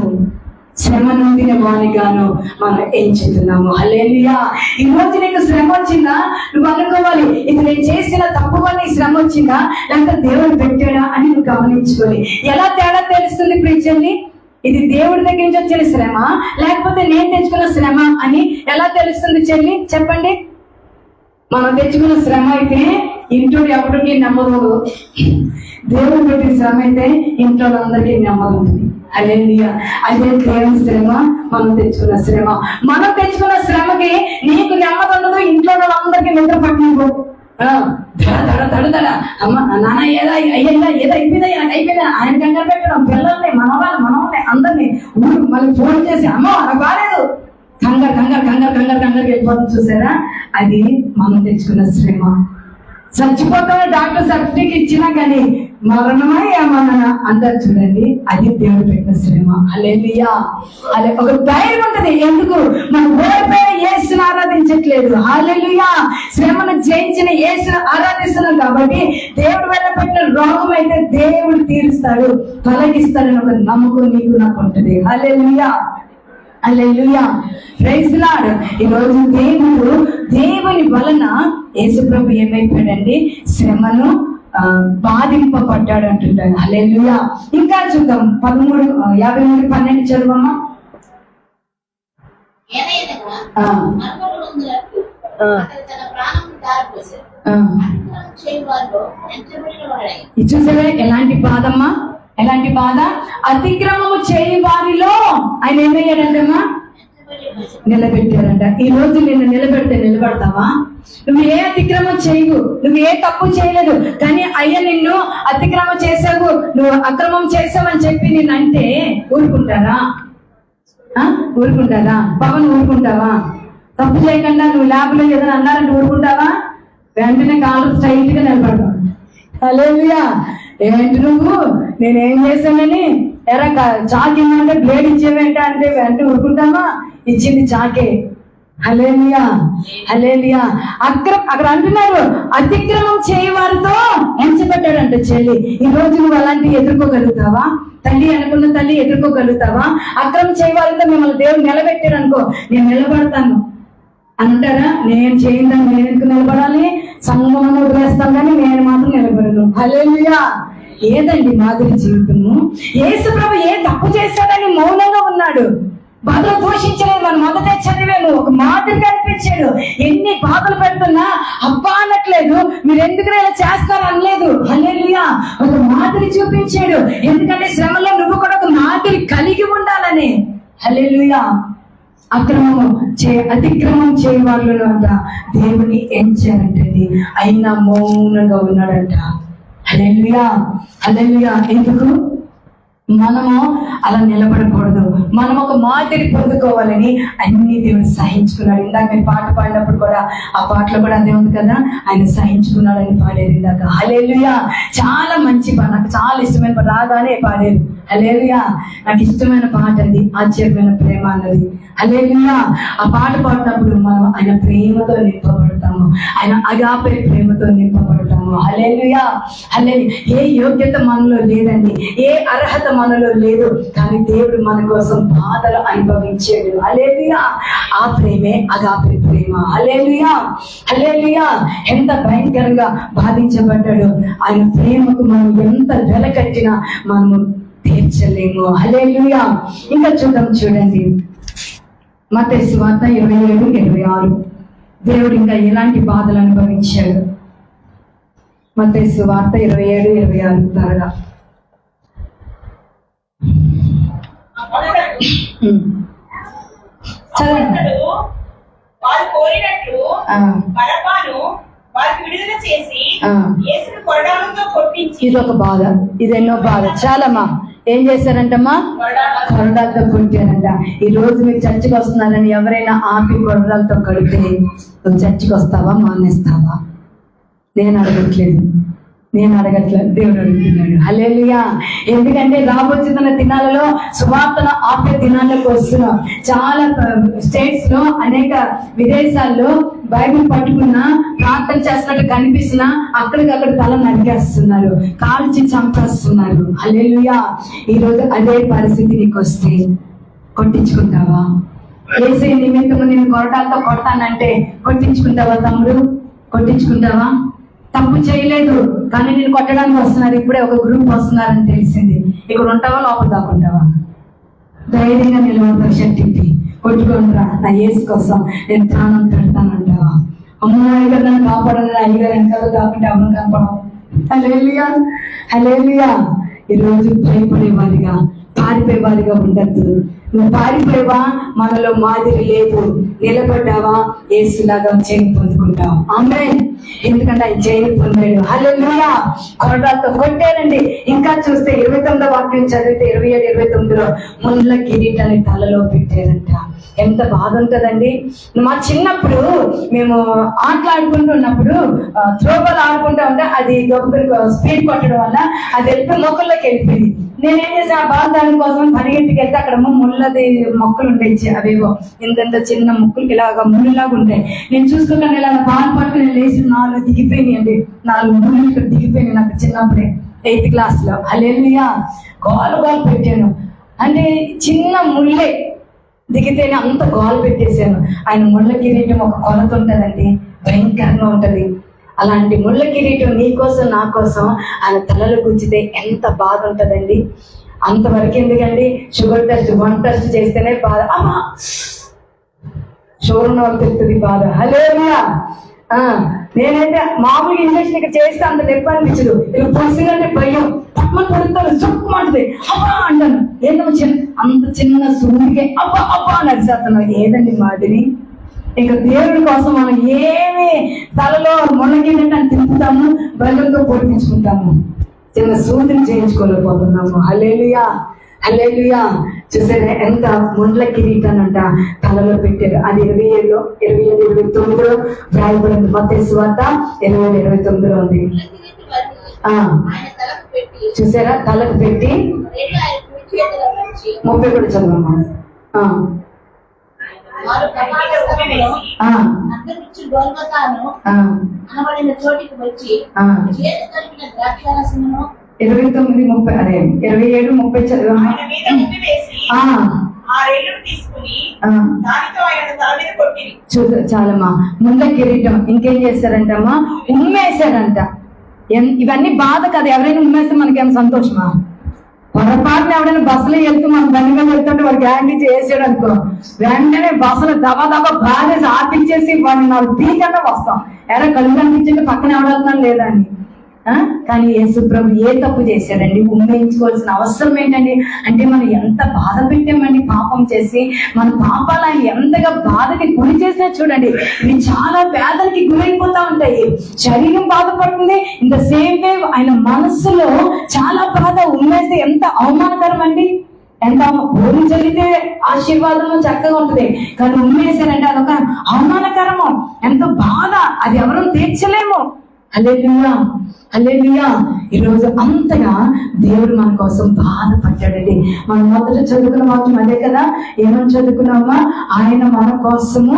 శ్రమ నొందిన వానిగాను మనం ఏం చెప్తున్నాము. హల్లెలూయా. ఈ రోజు నీకు శ్రమ వచ్చిందా? నువ్వు అనుకోవాలి, ఇది నేను చేసిన తప్పు వల్ల ఈ శ్రమ వచ్చిందా, లేకపోతే దేవుడు పెట్టాడా అని నువ్వు గమనించుకోవాలి. ఎలా తేడా తెలుస్తుంది ప్రియుని? ఇది దేవుడి దగ్గర నుంచి వచ్చిన శ్రమ లేకపోతే నేను తెచ్చుకున్న శ్రమ అని ఎలా తెలుస్తుంది చెల్లి? చెప్పండి. మనం తెచ్చుకున్న శ్రమ అయితే ఇంట్లో ఎవరికి నమ్మదు. దేవుడు పెట్టిన శ్రమ అయితే ఇంట్లో అందరికీ నమ్మదు ఉంటుంది. హల్లెలూయా. అదే దేవుని శ్రమ, మనం తెచ్చుకున్న శ్రమ. మనం తెచ్చుకున్న శ్రమకి నీకు నెమ్మది ఉండదు, ఇంట్లో వాళ్ళందరికీ నిద్ర పట్టింపు. దడ అమ్మ నాన్న ఏదో అయిపోయిందా ఆయన కంగారు పెట్టడం, పిల్లల్ని మనవాళ్ళని అందరినీ ఊరు మళ్ళీ ఫోన్ చేసి అమ్మ నాకు బాగాలేదు, కంగారు వెళ్ళిపోతుంది. చూసారా, అది మనం తెచ్చుకున్న శ్రమ. చచ్చిపోతామని డాక్టర్ సర్టిఫికేట్ ఇచ్చినా కానీ మరణమా ఏమన్నా అంటారు చూడండి, అది దేవుడు పెట్టిన శ్రమ. హల్లెలూయా. అదే ఒక ధైర్యం ఉంటది. ఎందుకు? మనం ఓడిపోయిన యేసుని ఆరాధించట్లేదు. హల్లెలూయా. శ్రమను జయించిన యేసుని ఆరాధిస్తున్నాం కాబట్టి దేవుడు వల్ల పెట్టిన రోగం అయితే దేవుడు తీరుస్తాడు, తొలగిస్తాడని ఒక నమ్మకం నీకు నాకు ఉంటుంది. హల్లెలూయా. హల్లెలూయా. Praise Lord. ఈ రోజు దేవుని వలన యేసుప్రభు ఏమైపోయాడండి? శ్రమను బాధింపబడ్డాడు అంటుంటాడు. హల్లెలూయా. ఇంకా చూద్దాం 53:12 చదువమ్మా. చూసావే ఎలాంటి బాధమ్మా, ఎలాంటి బాధ? అతిక్రమము చేయి వారిలో ఆయన ఏమయ్యాడంటమ్మా? నిలబెట్టారంట. ఈ రోజు నిన్ను నిలబెడితే నిలబడతావా? నువ్వు ఏ అతిక్రమం చేయవు, నువ్వు ఏ తప్పు చేయలేదు, కానీ అయ్యా నిన్ను అతిక్రమం చేసావు, నువ్వు అక్రమం చేసావని చెప్పి నిన్నంటే ఊరుకుంటారా? ఊరుకుంటారా? పవన్ ఊరుకుంటావా? తప్పు చేయకుండా నువ్వు ల్యాబ్లో ఏదైనా అన్నారంటే ఊరుకుంటావా? వెంటనే కాళ్ళు స్ట్రైట్ గా నిలబడతావు. హల్లెలూయా. ఏంటి నువ్వు నేనేం చేశానని ఎరా చాక్ ఇవ్వమంటే బ్లేడ్ ఇచ్చేవేంట అంటే వెంటనే ఊరుకుంటావా? ఇచ్చింది చాకే. హల్లెలూయా. హల్లెలూయా. అక్కడ అంటున్నారు అతిక్రమం చేయవారితో ఎంచబడ్డాడంట. చెల్లి, ఈ రోజు నువ్వు అలాంటివి ఎదుర్కోగలుగుతావా? తల్లి అనుకున్న తల్లి ఎదుర్కోగలుగుతావా? అక్రమం చేయవారితో మిమ్మల్ని దేవుడు నిలబెట్టాడు అనుకో, నేను నిలబడతాను అంటారా? నేను చేయిందని నేను ఎందుకు నిలబడాలి? సంఘం వదిలేస్తాను కానీ నేను మాత్రం నిలబడను. హల్లెలూయా. ఏదండి మాదిరి జీవితము? యేసు ప్రభు ఏ తప్పు చేశాడని మౌనంగా ఉన్నాడు, బాధలు పోషించలేదు. మనం మొదట చదివాము, ఒక మాదిరి కనిపించాడు. ఎన్ని బాధలు పెడుతున్నా అబ్బా అనట్లేదు, మీరు ఎందుకు ఇలా చేస్తారు అనలేదు. హల్లెలూయా. ఒక మాదిరి చూపించాడు. ఎందుకంటే శ్రమలో నువ్వు కూడా ఒక మాదిరి కలిగి ఉండాలని. హల్లెలూయా. అతిక్రమం చేయవాళ్ళు అంట దేవుని ఎంచారంటది, అయినా మౌనంగా ఉన్నాడంట. హల్లెలూయా. హల్లెలూయా. ఎందుకు? మనము అలా నిలబడకూడదు, మనం ఒక మాదిరి పొందుకోవాలని అన్ని దేవుడు సహించుకున్నాడు. ఇందాక మీరు పాట పాడినప్పుడు కూడా ఆ పాటలో కూడా అదే ఉంది కదా, ఆయన సహించుకున్నాడని పాడేది ఇందాక. హల్లెలూయా. చాలా మంచి పాట, నాకు చాలా ఇష్టమైన పాట, రాగానే పాడేది. హల్లెలూయా. నాకు ఇష్టమైన పాట అది, ఆశ్చర్యమైన ప్రేమ అన్నది. హల్లెలూయా. ఆ పాట పాడినప్పుడు మనం ఆయన ప్రేమతో నింపబడతాము, ఆయన అగాపే ప్రేమతో నింపబడతాము. హల్లెలూయా. హల్లెలూయా. ఏ యోగ్యత మనలో లేదండి, ఏ అర్హత మనలో లేదు, కానీ దేవుడు మన కోసం బాధలు అనుభవించాడు. హల్లెలూయా. ఆ ప్రేమే అగాపే ప్రేమ. హల్లెలూయా. హల్లెలూయా. ఎంత భయంకరంగా బాధించబడ్డాడు. ఆయన ప్రేమకు మనం ఎంత వెల కట్టినా మనము తీర్చలేము. హల్లెలూయా. ఇంకా చూడండి మత్తయి సువార్త 27:26. దేవుడు ఇంకా ఎలాంటి బాధలు అనుభవించాడు. మత్తయి సువార్త 27-26 త్వరగా. చదవండి. వారు కోరినట్లు బరబ్బను వారికి విడుదల చేసి యేసును కొరడాలతో కొట్టించి. ఇది ఒక బాధ, ఇది ఎన్నో బాధ. చాలమ్మా ఏం చేశారంటమ్మా? కొరడాలతో కొట్టారంట. ఈ రోజు మీరు చర్చికి వస్తున్నారని ఎవరైనా ఆపి కొరడాలతో కొడితే నువ్వు చర్చికి వస్తావా, మానేస్తావా? నేను అడగట్లేదు. దేవుడు అడుగుతున్నాడు. హల్లెలూయా. ఎందుకంటే రాబోతున్న దినాలలో సువార్తను ఆపే దినాలకు వస్తున్నాం. చాలా స్టేట్స్ లో, అనేక విదేశాల్లో బైబిల్ పట్టుకున్న ప్రార్థన చేస్తున్నట్టు కనిపిస్తున్నా అక్కడికక్కడ తల నరికేస్తున్నారు, కాల్చి చంపేస్తున్నారు. హల్లెలూయా. ఈ రోజు అదే పరిస్థితి నీకు వస్తే కొట్టించుకుంటావా? యేసయ్య నిమిత్తము నేను కొరటాలతో కొడతానంటే కొట్టించుకుంటావా తమ్ముడు? కొట్టించుకుంటావా? తప్పు చేయలేదు కానీ నేను కొట్టడానికి వస్తున్నారు, ఇప్పుడే ఒక గ్రూప్ వస్తున్నారని తెలిసింది. ఇక్కడ ఉంటావా, లోపల దాక్కుంటావా? ధైర్యంగా నిలబడతావు, శక్తి కొట్టుకుంటారా? నా యేసు కోసం నేను ప్రాణం పెడతానంటావా? అమ్మాయి గారు నన్ను కాపాడని అయ్యగారు వెనకాల కాకుండా అమ్మ కనపడవు. హల్లెలూయా, హల్లెలూయా. ఈరోజు భయపడేవారిగా, పారిపోయేవారిగా ఉండద్దు. నువ్వు పారిపోయావా, మనలో మాదిరి లేదు. నిలబడ్డావా, యేసులాగా జయం పొందుకుంటావు. ఆమేన్. ఎందుకంటే ఆయన జయం పొందాడు. హల్లెలూయా. కొరడాలతో కొట్టారండి. ఇంకా చూస్తే 29వ వాక్యం చదివితే 27-29లో ముళ్ళ కిరీటాన్ని తలలో పెట్టారంట. ఎంత బాధ ఉంటుందండి. మా చిన్నప్పుడు మేము ఆటలాడుకుంటున్నప్పుడు త్రోబాల్ ఆడుకుంటా ఉంటే అది స్పీడ్ కొట్టడం వల్ల అది వెళ్ళిపోయి మొక్కల్లోకి వెళ్ళిపోయింది. నేనేం చేసి ఆ బాధ దాని కోసం పరిగెత్తికి వెళ్తే అక్కడ ముళ్ళది మొక్కలు ఉంటాయి, అవేవో ఇంత చిన్న మొక్కలకి ఇలాగా ముళ్ళలాగా ఉంటాయి. నేను చూసుకోకుండా ఇలా బాధ పట్టు నేను లేచి 4 దిగిపోయినాయి అండి. 4 ముళ్ళు ఇక్కడ దిగిపోయినాయి నాకు చిన్నప్పుడే 8th క్లాస్లో. హల్లెలూయా. గోలు పెట్టాను. అంటే చిన్న ముళ్ళే దిగితేనే అంత గోలు పెట్టేశాను. ఆయన ముళ్ళ కిరీటం ఒక కొలత ఉంటుందండి, భయంకరంగా ఉంటది. అలాంటి ముళ్ళ కిరీటం నీ కోసం నా కోసం ఆయన తలలో గుచ్చితే ఎంత బాధ ఉంటుందండి. అంతవరకు ఎందుకండి? షుగర్ టెస్ట్ 1 టెస్ట్ చేస్తేనే బాధ. అమ్మా షుగర్ ఉన్న వాళ్ళు తెలుస్తుంది బాధ. హల్లెలూయా. నేనైతే మామూలుగా ఇంజక్షన్ ఇక్కడ చేస్తే అంత నొప్పి అనిపించదు. ఇలా పొడిసిందంటే భయం, పక్కన పడుతాను, చుక్కుమంటది, అబ్బా అంటాను. ఏదో అంత చిన్న సూర్యుడికే అబ్బా అబ్బా నడిచేస్తున్నావు. ఏదండి మాదిరి? ఇంకా దేవుడి కోసం మనం ఏమి తలలో ముళ్ళగిన్నట్టు అని తిప్పుతాము, బలంతో పొడిపించుకుంటాము, చిన్న సూదిని చేయించుకోలేకపోతున్నాము. హల్లెలూయా, హల్లెలూయా. చూసారా ఎంత ముళ్ళ కిరీటానంట తలలో పెట్టారు. అది 27-29లో రాయబడింది. మత్తయి సువార్త 27-29లో ఉంది. చూసారా, తలకు పెట్టి 30 కూడా చదవమ్మా. అనబడిన చోటికి వచ్చి 29-30 అదే 27-30 చదవమ్మా. చాలమ్మా. ముంద కిరీటం ఇంకేం చేశారంటమ్మా? ఉమ్మేశారంట. ఇవన్నీ బాధ కదా. ఎవరైనా ఉమ్మేస్తే మనకేం సంతోషమా? పొరపాటున ఎవరైనా బస్సులో వెళ్తూ మనం బండి మీద వెళ్తుంటే వాడికి హ్యాండ్ ఇచ్చి వేసాడు అనుకో, వెంటనే బస్సులో దబా బాధేసి ఆపించేసి వాడిని 4 పీకన్నా వస్తాం. ఎలా కళ్ళు కనిపించండి పక్కన ఎవడెళ్తున్నాను లేదా అని. కానీ యేసు ప్రభు ఏ తప్పు చేశాడండి? ఉమ్మేయించుకోవాల్సిన అవసరం ఏంటండి? అంటే మనం ఎంత బాధ పెట్టామండి పాపం చేసి. మన పాపాలు ఆయన ఎంతగా బాధకి గురి చేసినా చూడండి, ఇవి చాలా వేదనకి గురైపోతా ఉంటాయి. శరీరం బాధపడుతుంది, ఇంత సేమ్ వే ఆయన మనస్సులో చాలా బాధ. ఉమ్మేస్తే ఎంత అవమానకరం అండి. ఎంత భూమి జరిగితే ఆశీర్వాదము చక్కగా ఉంటుంది, కానీ ఉమ్మేసారంటే అదొక అవమానకరము, ఎంత బాధ, అది ఎవరూ తీర్చలేము. హల్లెలూయా, హల్లెలూయా. ఈరోజు అంతగా దేవుడు మన కోసం బాధపడ్డాడండి. మనం మొదట చదువుకున్న వాక్యం అదే కదా. ఏమని చదువుకున్నామా? ఆయన మన కోసము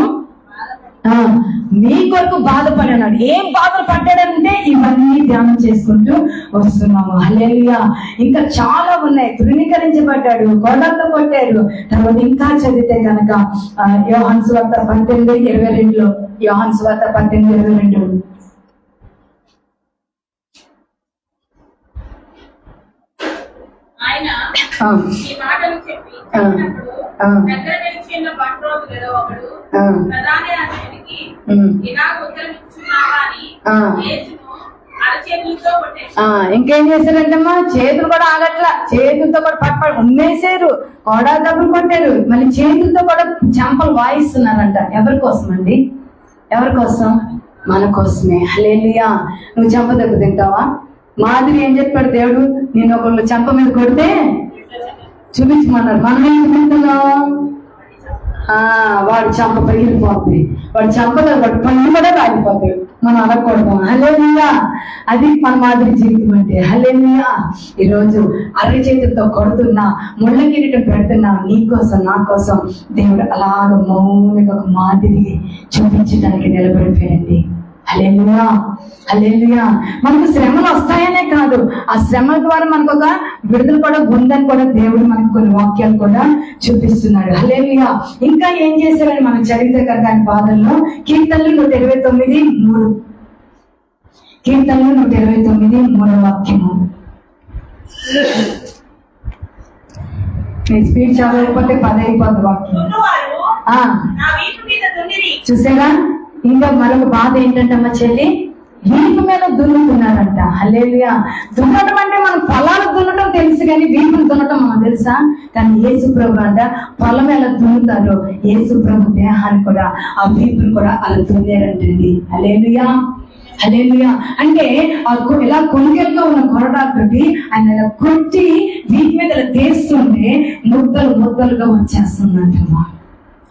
మీ కొరకు బాధపడినాడు. ఏం బాధలు పడ్డాడంటే ఇవన్నీ ధ్యానం చేసుకుంటూ వస్తున్నాము. హల్లెలూయా. ఇంకా చాలా ఉన్నాయి. తృణీకరించబడ్డాడు, గొడవలతో కొట్టాడు. తర్వాత ఇంకా చదివితే కనుక యోహాను సువార్త 18:22లో, యోహాను సువార్త 18:22 ఆయన ఈ మాటలు చెప్పి దగ్గర నిలిచిన బంట్రోజు ఒకడు ప్రధాన యాజకునికి వారికి ఇలా ఉత్తరమిచ్చున్నావా అని యేసును అరచేతులతో కొట్టేశారు. ఇంకేం చేశారంటమ్మా, చేతులు కూడా ఆగట్లా, చేతులతో కూడా పట్టు ఉమ్మేశారు, కొడా దెబ్బలు కొట్టారు, మళ్ళీ చేతులతో కూడా చెంపలు వాయిస్తున్నారంట. ఎవరి కోసం అండి? ఎవరి కోసం? మన కోసమే. హల్లెలూయా. నువ్వు చెంప దెబ్బ తింటావా? మాదిరి ఏం చెప్పాడు దేవుడు, నేను ఒకళ్ళు చెంప మీద కొడితే చూపించమన్నారు. మనం ఏం తింటున్నాం? వాడు చెంప పగిలిపోతుంది, వాడు చెంపలో వాడు పళ్ళు కూడా కాలిపోతాయి. మనం అనకూడదు. హల్లెలూయా. అది మన మాదిరి జీవితం అంటే. హల్లెలూయా. ఈరోజు అరచేతులతో కొడుతున్నా, ముళ్ళ కిరీటం పెడుతున్నా, నీ కోసం నా కోసం దేవుడు అలాగ మౌనంగా ఒక మాదిరి చూపించడానికి నిలబడిపోయండి. హల్లెలూయా. హల్లెలూయా. మనకు శ్రమలు వస్తాయనే కాదు, ఆ శ్రమల ద్వారా మనకు ఒక విడుదల కూడా ఉందని కూడా దేవుడు మనకు కొన్ని వాక్యాలు కూడా చూపిస్తున్నాడు. హల్లెలూయా. ఇంకా ఏం చేశారని మనం చరిత్ర కదా బాధల్లో. కీర్తనలు 129:3. కీర్తనలు 129:3 వాక్యము. మీ స్పీడ్ చాలా అయిపోతే 10 అయిపోద్ది వాక్యం. చూసారా? ఇంకా మరొక బాధ ఏంటంటమ్మా చెల్లి, వీపు మీద దున్నుతున్నారంట. హల్లెలూయా. దున్నటం అంటే మనం పొలాలు దున్నటం తెలుసు కానీ వీపులు దున్నటం మనకు తెలుసా? కానీ యేసు ప్రభు అంట పొలం ఎలా దున్నుతారో యేసు ప్రభు దేహాన్ని కూడా, ఆ వీపులు కూడా అలా దున్నేరంటండి. హల్లెలూయా. హల్లెలూయా. అంటే ఇలా కొనుగోలుగా ఉన్న కొరడాకుడికి ఆయన ఇలా కొట్టి వీటి మీద ఇలా తీస్తుంటే ముద్దలు ముద్దలుగా వచ్చేస్తుందంటమ్మా.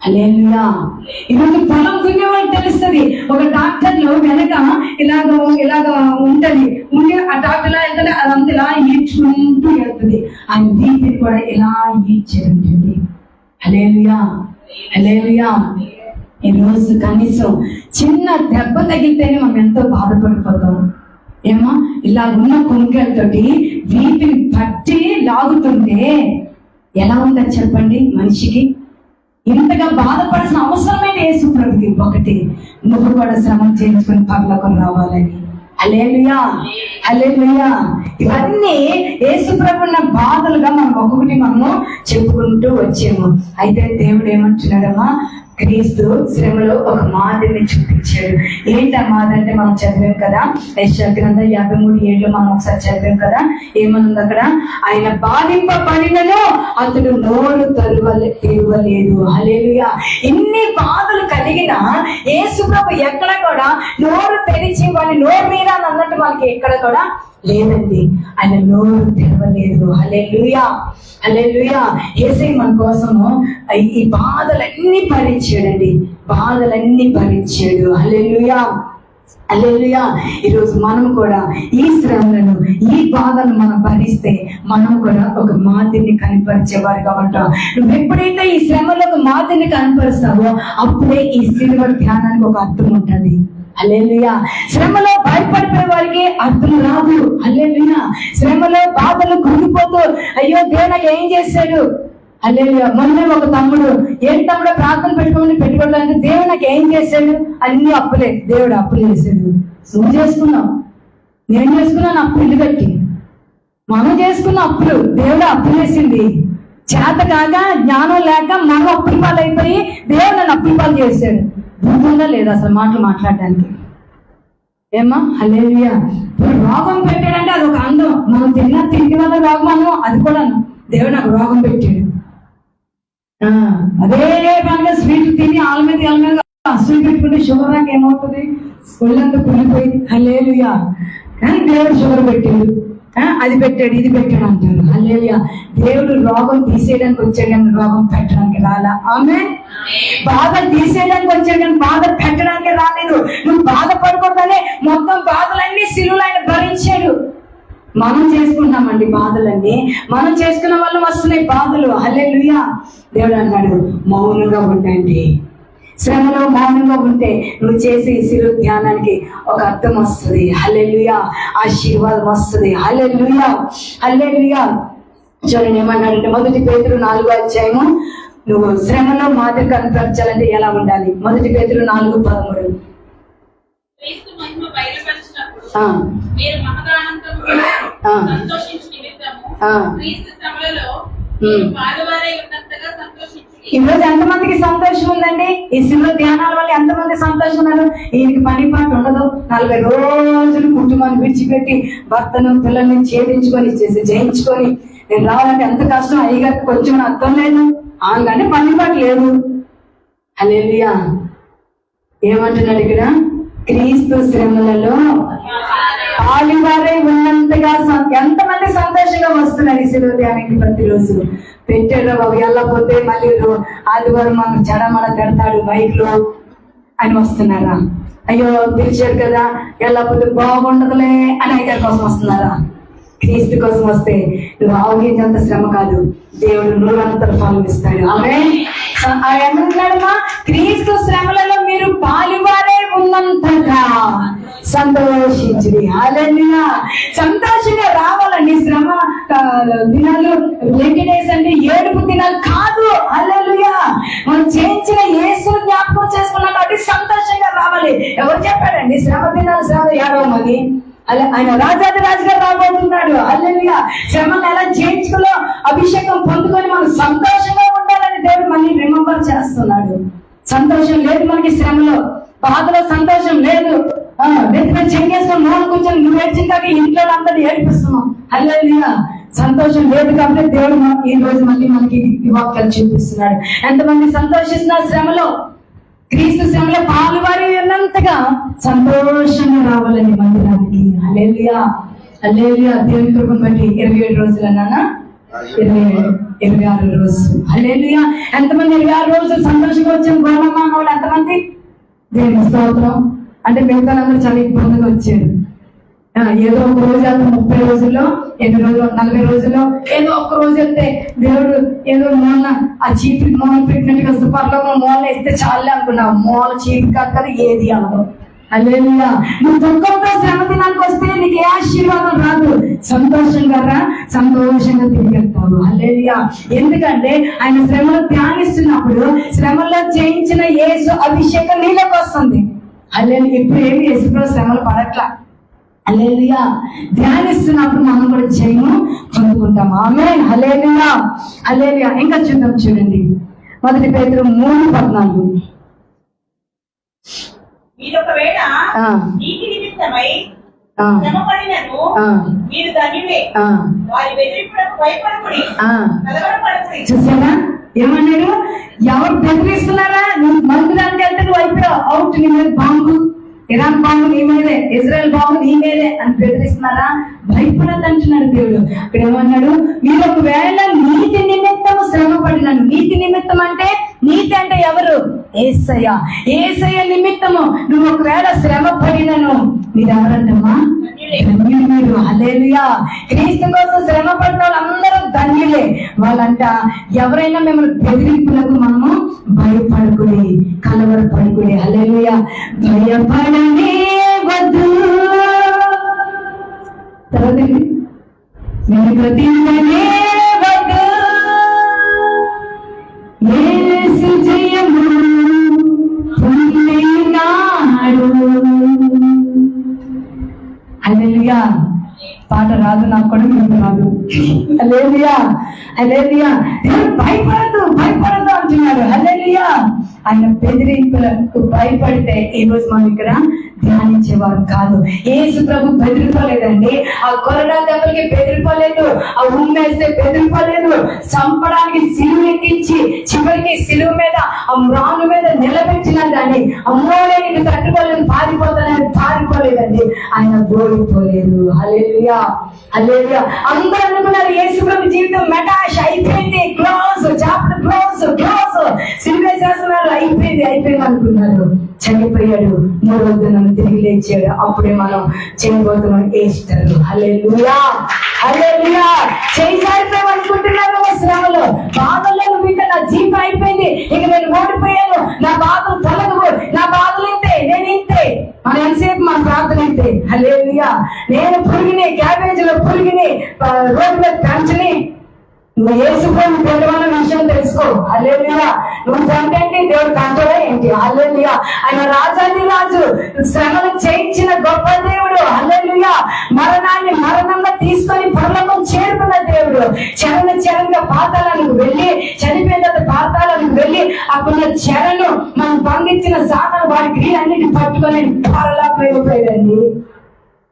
హల్లెలూయా. ఈరోజు పొలం దున్నేవాళ్ళు తెలుస్తుంది. ఒక డాక్టర్లు వెనక ఇలాగ ఉంటది, ఉండి ఆ డాక్టర్ వెళ్తే అదంతా ఇలా ఈడ్చుకుంటూ వెళ్తుంది. ఆయన వీటిని కూడా ఇలా ఈడ్చేది. హల్లెలూయా. హల్లెలూయా. ఈరోజు కనీసం చిన్న దెబ్బ తగిలితేనే మనం ఎంతో బాధపడిపోతాం. ఏమో ఇలా ఉన్న కొనుగోలుతోటి వీటిని పట్టి లాగుతుంటే ఎలా ఉందని చెప్పండి మనిషికి? ఇంతగా బాధపడాల్సిన అవసరమైన యేసు ప్రభుకి ఒకటి, నువ్వు కూడా శ్రమ చేయించుకుని పరలోకం రావాలని. హల్లెలూయా. హల్లెలూయా. ఇవన్నీ యేసు ప్రభున్న బాధలుగా మనం ఒక్కొక్కటి మనము చెప్పుకుంటూ వచ్చాము. అయితే దేవుడు ఏమంటున్నాడమ్మా, క్రీస్తు శ్రమలో ఒక మాదిరిని చూపించాడు. ఏంటి ఆ మాదిరి అంటే మనం చదివాం కదా, యెషయా గ్రంథం 53:7 మనం ఒకసారి చదివాం కదా. ఏమనుంది అక్కడ? ఆయన బాధింపబడినను అతడు నోరు తెరవలేదు. హల్లెలూయా. ఎన్ని బాధలు కలిగినా యేసు ప్రభు ఎక్కడ కూడా నోరు తెరిచి వాడి నోరు మీద అన్నట్టు మనకి ఎక్కడ కూడా లేదండి. ఆయన నోరు తెరవలేదు. హల్లెలూయా. హల్లెలూయా. యేసయ్య మన కోసము ఈ బాధలన్నీ భరించాడండి, బాధలన్నీ భరించాడు. హల్లెలూయా. హల్లెలూయా. ఈరోజు మనం కూడా ఈ శ్రమలను, ఈ బాధలను మనం భరిస్తే మనం కూడా ఒక మాదిరిని కనపరిచేవారుగా ఉంటాం. నువ్వు ఎప్పుడైతే ఈ శ్రమలో ఒక మాదిరిని కనపరుస్తావో అప్పుడే ఈ సిల్వర్ ధ్యానానికి ఒక అర్థం ఉంటుంది. హల్లెలూయా. శ్రమలో భయపడిపోయే వారికి అర్థం రాదు. హల్లెలూయా. శ్రమలో బాధలు కృంగిపోతూ అయ్యో దేవుడు నాకు ఏం చేశాడు. హల్లెలూయా. మొన్న ఒక తమ్ముడు, ఏం తమ్ముడు ప్రార్థన పెట్టుకోవడానికి దేవుడు నాకు ఏం చేశాడు? అన్ని అప్పులే, దేవుడు అప్పులు చేశాడు. నువ్వు చేసుకున్నావు, నేను చేసుకున్నాను అప్పు, ఇల్లు కట్టి మనం చేసుకున్న అప్పులు దేవుడు అప్పులు చేసింది. చేత కాక జ్ఞానం లేక మనం అప్పుల పాలు అయిపోయి దేవుడు నన్ను అప్పుల పాలు చేశాడు. భూముందా లేదా అసలు మాటలు మాట్లాడడానికి? ఏమా? హల్లెలూయా. ఇప్పుడు రోగం పెట్టాడంటే అది ఒక అందం. మనం తిండి వల్ల రోగం, అది కూడా దేవుడు నాకు రోగం పెట్టాడు. అదే పనిగా స్వీట్ తిని ఆల మీద అసలు పెట్టుకుంటే షుగర్ నాకు ఏమవుతుంది? ఒళ్ళంతా కుళ్ళిపోయి. హల్లెలూయా. కానీ దేవుడు షుగర్ పెట్టాడు, అది పెట్టాడు, ఇది పెట్టాడు అంటారు. హల్లెలూయా. దేవుడు రోగం తీసేయడానికి వచ్చాడు కానీ రోగం పెట్టడానికి రాలా. ఆమేన్. బాధ తీసేయడానికి వచ్చాడు కానీ బాధ పెట్టడానికి రాలేదు. నువ్వు బాధపడకూడదనే మొత్తం బాధలన్నీ సిలువలో ఆయన భరించాడు. మనం చేసుకుంటామండి బాధలన్నీ, మనం చేసుకున్న వల్ల వస్తున్నాయి బాధలు. హల్లెలూయా. దేవుడు అన్నాడు మౌనంగా ఉండండి. శ్రమలో మౌనంగా ఉంటే నువ్వు చేసే సిలువ ధ్యానానికి ఒక అర్థం వస్తుంది. హల్లెలూయా. ఆశీర్వాదం వస్తుంది. హల్లెలూయా. హల్లెలూయా. చూడండి ఏమన్నాడంటే 1 పేతురు 4:13 నువ్వు శ్రమలో మాదిరి కనపరచాలంటే ఎలా ఉండాలి? 1 పేతురు 4:13 మీరు మహదానందముతో సంతోషించు నిమిత్తము క్రీస్తు శ్రమలలో పాలువారై ఉన్నంతగా సంతోషించుడి. ఈ రోజు ఎంతమందికి సంతోషం ఉందండి? ఈ సినిమా ధ్యానాల వల్ల ఎంతమంది సంతోషం ఉన్నారు? ఈయనకి పని పాట ఉండదు, 40 రోజులు కుటుంబాన్ని విడిచిపెట్టి భర్తను పిల్లల్ని ఛేదించుకొని జయించుకొని నేను రావాలంటే ఎంత కష్టం, అయ్యగారికి కొంచెం అర్థం లేదు, ఆమెకంటే పని పాట లేదు. హల్లెలూయా. ఏమంటున్నాడు ఇక్కడ? క్రీస్తు శ్రమలలో పాలువారై ఉన్నంతగా ఎంతమంది సంతోషంగా వస్తున్నారు ఈ శిలువ ధ్యానానికి ప్రతిరోజు. పెట్టాడు బాబు, వెళ్ళకపోతే మళ్ళీ ఆదివారం మనం జడమడ పెడతాడు మైక్లో అని వస్తున్నారా? అయ్యో పిలిచాడు కదా వెళ్ళకపోతే బాగుండదులే అని అయ్యారి కోసం వస్తున్నారా? క్రీస్తు కోసం వస్తే నువ్వు ఆవగించేంత శ్రమ కాదు, దేవుడు నూరంతర ఫలం ఇస్తాడు. ఏమంటున్నాడమ్మా? క్రీస్తు శ్రమలలో మీరు పాలువారే ఉన్నంతగా సంతోషించుడి. హల్లెలూయా. సంతోషంగా రావాలండి. శ్రమ దినాలు డేస్ అంటే ఏడుపు దినాలు కాదు. హల్లెలూయా. మనం చేయించిన యేసును జ్ఞాపకం చేసుకున్నాం కాబట్టి సంతోషంగా రావాలి. ఎవరు చెప్పారండి శ్రమ దినాలు శ్రమ ఏడవమని? ఆయన రాజాది రాజుగా రాబోతున్నాడు. హల్లెలూయా. శ్రమను ఎలా చేయించుకో అభిషేకం పొందుకొని మనం సంతోషంగా ఉండాలని దేవుడు మళ్ళీ రిమెంబర్ చేస్తున్నాడు. సంతోషం లేదు మనకి శ్రమలో, బాధలో సంతోషం లేదు. నెత్తిన చెంగేసుకొని మూల కూర్చొని నువ్వు ఏడ్చిందాక ఇంట్లో అందరినీ ఏడిపిస్తున్నాం. హల్లెలూయా. సంతోషం లేదు కాబట్టి దేవుడు ఈ రోజు మళ్ళీ మనకి ఈ వాక్యాలు చూపిస్తున్నాడు. ఎంతమంది సంతోషిస్తున్నారు శ్రమలో? క్రీస్తు శ్రమలో పాలువారి ఉన్నంతగా సంతోషంగా రావాలని మందిరానికి. హల్లెలూయా. హల్లెలూయా. దేవుని కృపను బట్టి 27 రోజులు అన్నానా? 26 రోజులు. హల్లెలూయా. ఎంతమంది 26 రోజులు సంతోషంగా వచ్చిన గోళమ్మ వాళ్ళు ఎంతమంది? దేవుని స్తోత్రం. అంటే మిగతా అందరూ చాలా ఇబ్బందిగా వచ్చారు. ఏదో ఒక రోజు వెళ్తే 30 రోజుల్లో, 8 రోజుల్లో, 40 రోజుల్లో ఏదో ఒక్క రోజు వెళ్తే దేవుడు ఏదో మూల ఆ చీపి మూల పెట్టినట్టుగా సుపర్లో మూల వేస్తే చాలే అనుకున్నావు. మూల చీపి కాదు కదా, ఏది అవ్వదు. హల్లెలూయా. నువ్వు దుఃఖంతో శ్రమ దినానికి వస్తే నీకు ఏ ఆశీర్వాదం రాదు. సంతోషంగా రా, సంతోషంగా తిరిగి వెళ్తావు. హల్లెలూయా. ఎందుకంటే ఆయన శ్రమను ధ్యానిస్తున్నప్పుడు శ్రమలో చేయించిన యేసు అభిషేకం నీలోకి వస్తుంది. హల్లెలూయా. ఇప్పుడు ఏమి యేసులో శ్రమలు పడట్లా. హల్లెలూయా. ధ్యానిస్తున్నప్పుడు మనం కూడా జయము పొందుకుంటాం. ఆమేన్. హల్లెలూయా. హల్లెలూయా. ఇంకా చూడండి 1 పేతురు 3:14. మీరొకవేళ నీతి నిమిత్తమై శ్రమపడినను మీరు ధన్యులే. వారి బెదిరింపులకు భయపడకుడి, కలవరపడకుడి. చూసారా ఏమన్నాడు? ఎవరు బెదిరిస్తున్నారా? నువ్వు మందిరానికి వెళ్తే నువ్వు అయిపోయావు, అవుట్, నీ మీద బాంబు, ఇరాన్ బాంబు నీ మీదే, ఇజ్రాయెల్ బాంబు నీ మీదే అని బెదిరిస్తున్నారా? భయపడద్దు అంటున్నాడు దేవుడు. అక్కడ ఏమన్నాడు? మీరు ఒకవేళ నీతి నిమిత్తం శ్రమ పడినాను. నీతి నిమిత్తం అంటే, నీతి అంటే ఎవరు? యేసయ్య. యేసయ్య నిమిత్తము నువ్వు ఒకవేళ శ్రమ పడినను మీరు ఎవరంటమ్మా? ధన్యులు మీరు. హల్లెలూయా. క్రీస్తు కోసం శ్రమ పడిన వాళ్ళందరూ ధన్యులే. వాళ్ళంట ఎవరైనా మిమ్మల్ని బెదిరింపులకు మనము భయపడుకుని, కలవరపడుకుని. హల్లెలూయా. భయపడనే వద్దు. తర్వాత నిలబడినే వద్దు. యేసు జయము పొందినాడు. హల్లెలూయా. పాట రాదు నాకు కూడా, మీకు రాదు. హల్లెలూయా. హల్లెలూయా. భయపడద్దు, భయపడద్దు అంటున్నారు. హల్లెలూయా. ఆయన బెదిరింపులకు భయపడితే ఈ రోజు మనం ఇక్కడ ధ్యానించేవారు కాదు. యేసు ప్రభు బెదిరిపోలేదండి. ఆ కొరడా దెబ్బలకి బెదిరిపోలేదు, ఆ ఉమ్మేస్తే బెదిరిపోలేదు. చంపడానికి సిలువ ఎక్కించి చివరికి సిలువ మీద ఆ మ్రాను మీద నిలబెట్టినా కానీ అమ్మోలే నీకు తట్టుకోలేదు, పారిపోతానని పారిపోలేదండి. ఆయన ఓడిపోలేదు. హల్లెలూయా. హల్లెలూయా. అందరూ అనుకున్నారు యేసు ప్రభు జీవితం మెటాష్ అయిపోయింది, క్లోజ్, చాప్టర్ క్లోజ్, క్లోజ్, సిలువ చేస్తున్నారు, అయిపోయింది అనుకున్నారు. చనిపోయాడు, 3వ దినం తిరిగి లేచాడు. అప్పుడే మనం చేయబోతున్నాం ఈస్టర్. హల్లెలూయా. హల్లెలూయా. చేయాలిపోయాం అనుకుంటున్నాను శ్రమలో, బాధల్లో నువ్వు ఇంకా నా జీవితం అయిపోయింది, ఇక నేను ఓడిపోయాను, నా బాధలు తొలగవు, నా బాధలు ఇంతే, నేను ఇంతే. మన ఎంతసేపు మన ప్రార్థన ఇంతే. హల్లెలూయా. నేను పురిగిని, క్యాబేజీలో పురిగిని, రోడ్డు మీద పెంచని, నువ్వు యేసుకొని పెద్దవాళ్ళ విషయం తెలుసుకో. హల్లెలూయా. నువ్వు చంపేంటి, దేవుడు కంటోడే ఏంటి? హల్లెలూయా. ఆయన రాజాది రాజు, శ్రమను చేయించిన గొప్ప దేవుడు. హల్లెలూయా. మరణాన్ని మరణంగా తీసుకొని పరలోకం చేరుకున్న దేవుడు. చరణంగా పాతాళానికి వెళ్ళి చనిపోయిన తర్వాత పాతాళానికి మన చెరను మనం బంధించిన సాతాను వాడి క్రియలన్నిటి పట్టుకొని పరలోకమైపోయాడండి.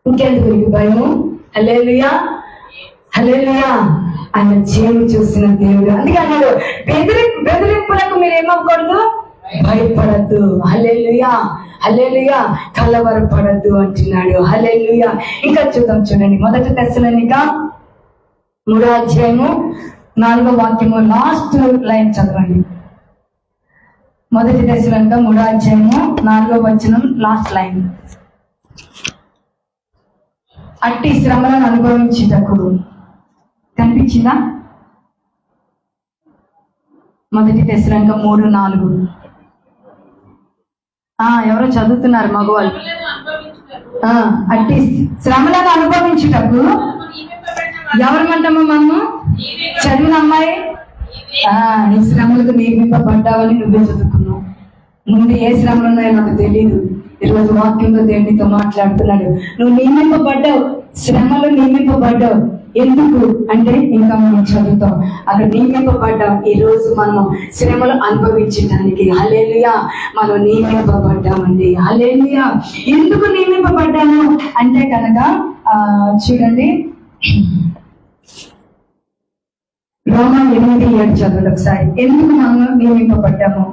ఇంకెందుకు నీకు భయము? హల్లెలూయా, హల్లెలూయా. ఆయన చేను చూసిన దేవుడు. అందుకే అన్నాడు, బెదిరింపులకు మీరు ఏమవ్వకూడదు, భయపడద్దు. హల్లెలూయా, హల్లెలూయా, కలవరపడద్దు అంటున్నాడు. హల్లెలూయా. ఇంకా చూద్దాం, చూడండి 1 తెస్సలోనిక 3:4 లాస్ట్ లైన్ చదవండి. 1 తెస్సలోనిక 3:4 లాస్ట్ లైన్. అట్టి శ్రమలను అనుభవించుటకు. కనిపించిందా? 1 తెస్సలోనిక 3:4. ఎవరో చదువుతున్నారు మగవాళ్ళు. అట్టి శ్రమలను అనుభవించుటకు ఎవరమంటామో మనము? చదివిన అమ్మాయి, నీ శ్రమలకు నియమింపబడ్డావని నువ్వే చదువుకున్నావు. ముందు ఏ శ్రమలు ఉన్నాయో నాకు తెలియదు. ఈరోజు వాక్యంలో దేవునితో మాట్లాడుతున్నాడు. నువ్వు నియమింపబడ్డావు, శ్రమలు నియమింపబడ్డావు. ఎందుకు అంటే ఇంకా మనం చదువుతాం, అక్కడ నియమింపబడ్డాం. ఈ రోజు మనము శ్రమలు అనుభవించడానికి. హల్లెలూయా, మనం నియమింపబడ్డామండి. హల్లెలూయా. ఎందుకు నియమింపబడ్డాము అంటే కనుక చూడండి, రోమా 8:7 చదవండి ఒకసారి. ఎందుకు మనం నియమింపబడ్డాము?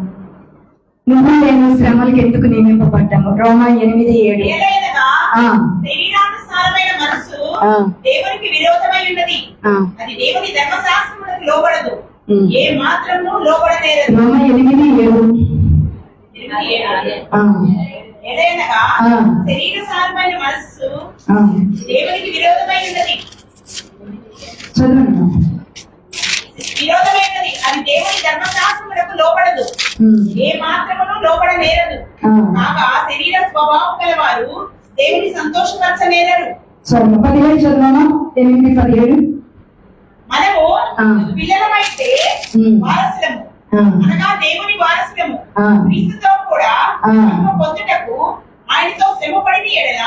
నువ్వు నేను శ్రమలకు ఎందుకు నియమింపబడ్డాము? రోమా 8:7. శరీరానుసారమైన మనసు దేవునికి విరోధమై ఉన్నది, అది దేవుని ధర్మశాస్త్రములకు లోబడదు, ఏ మాత్రము లోబడనేరదు. రోమా 8:7. ఎడయనగా శరీరానుసారమైన మనసు దేవునికి విరోధమై ఉన్నది, విరోధమైనది, అది దేవుని ధర్మశాస్త్రములకు లోబడదు, ఏ మాత్రమును లోబడనేరదు. కాగా శరీర స్వభావం గలవారు దేవుని సంతోషపరచనేరరు. 17 చదవమా? 8:17. మనము పిల్లలమైతే వారసులము, అనగా దేవుని వారసులము, క్రీస్తుతో కూడా పొందుటకు ఆయనతో శ్రమపడిన ఎడల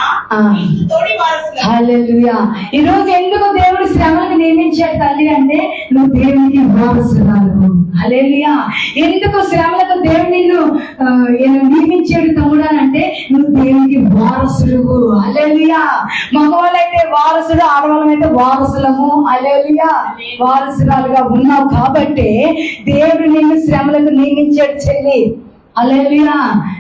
క్రీస్తు తోడి వారసులము. హల్లెలూయా. ఈ రోజు ఎందుకు దేవుడు శ్రమను నియమించాడు తల్లి అంటే నువ్వు దేవునికి వారసురాలు. హల్లెలూయా. ఎందుకు శ్రమలకు దేవుడు నిన్ను నియమించాడు తమ్ముడు అంటే నువ్వు దేవునికి వారసులు. హల్లెలూయా. మగవాళ్ళైతే వారసుడు, ఆడవాళ్ళమైతే వారసులము. హల్లెలూయా. వారసురాలుగా ఉన్నావు కాబట్టి దేవుడు నిన్ను శ్రమలకు నియమించాడు చెల్లి. హల్లెలూయా.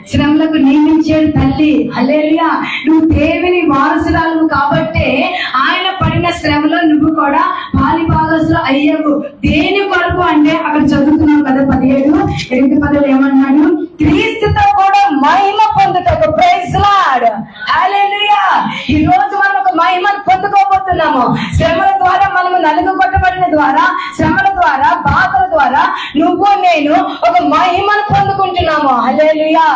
శ్రమలకు నియమించాడు తల్లి. హల్లెలూయా. నువ్వు దేవుని వారసురాలు కాబట్టి ఆయన పడిన శ్రమలో నువ్వు కూడా పాలిభాగస్తులు అయ్యావు. దేని కొరకు అంటే అక్కడ చదువుతున్నావు కదా 17 ఏమన్నాడు? క్రీస్తుతో కూడా మహిమ పొందుటకు. Praise Lord. హల్లెలూయా. ఈ రోజు మనం ఒక మహిమను పొందుకోబోతున్నాము. శ్రమల ద్వారా మనము నలుగుకొట్టబడిన ద్వారా, శ్రమల ద్వారా, బాధల ద్వారా నువ్వు నేను ఒక మహిమను పొందుకుంటున్నాము. హల్లెలూయా,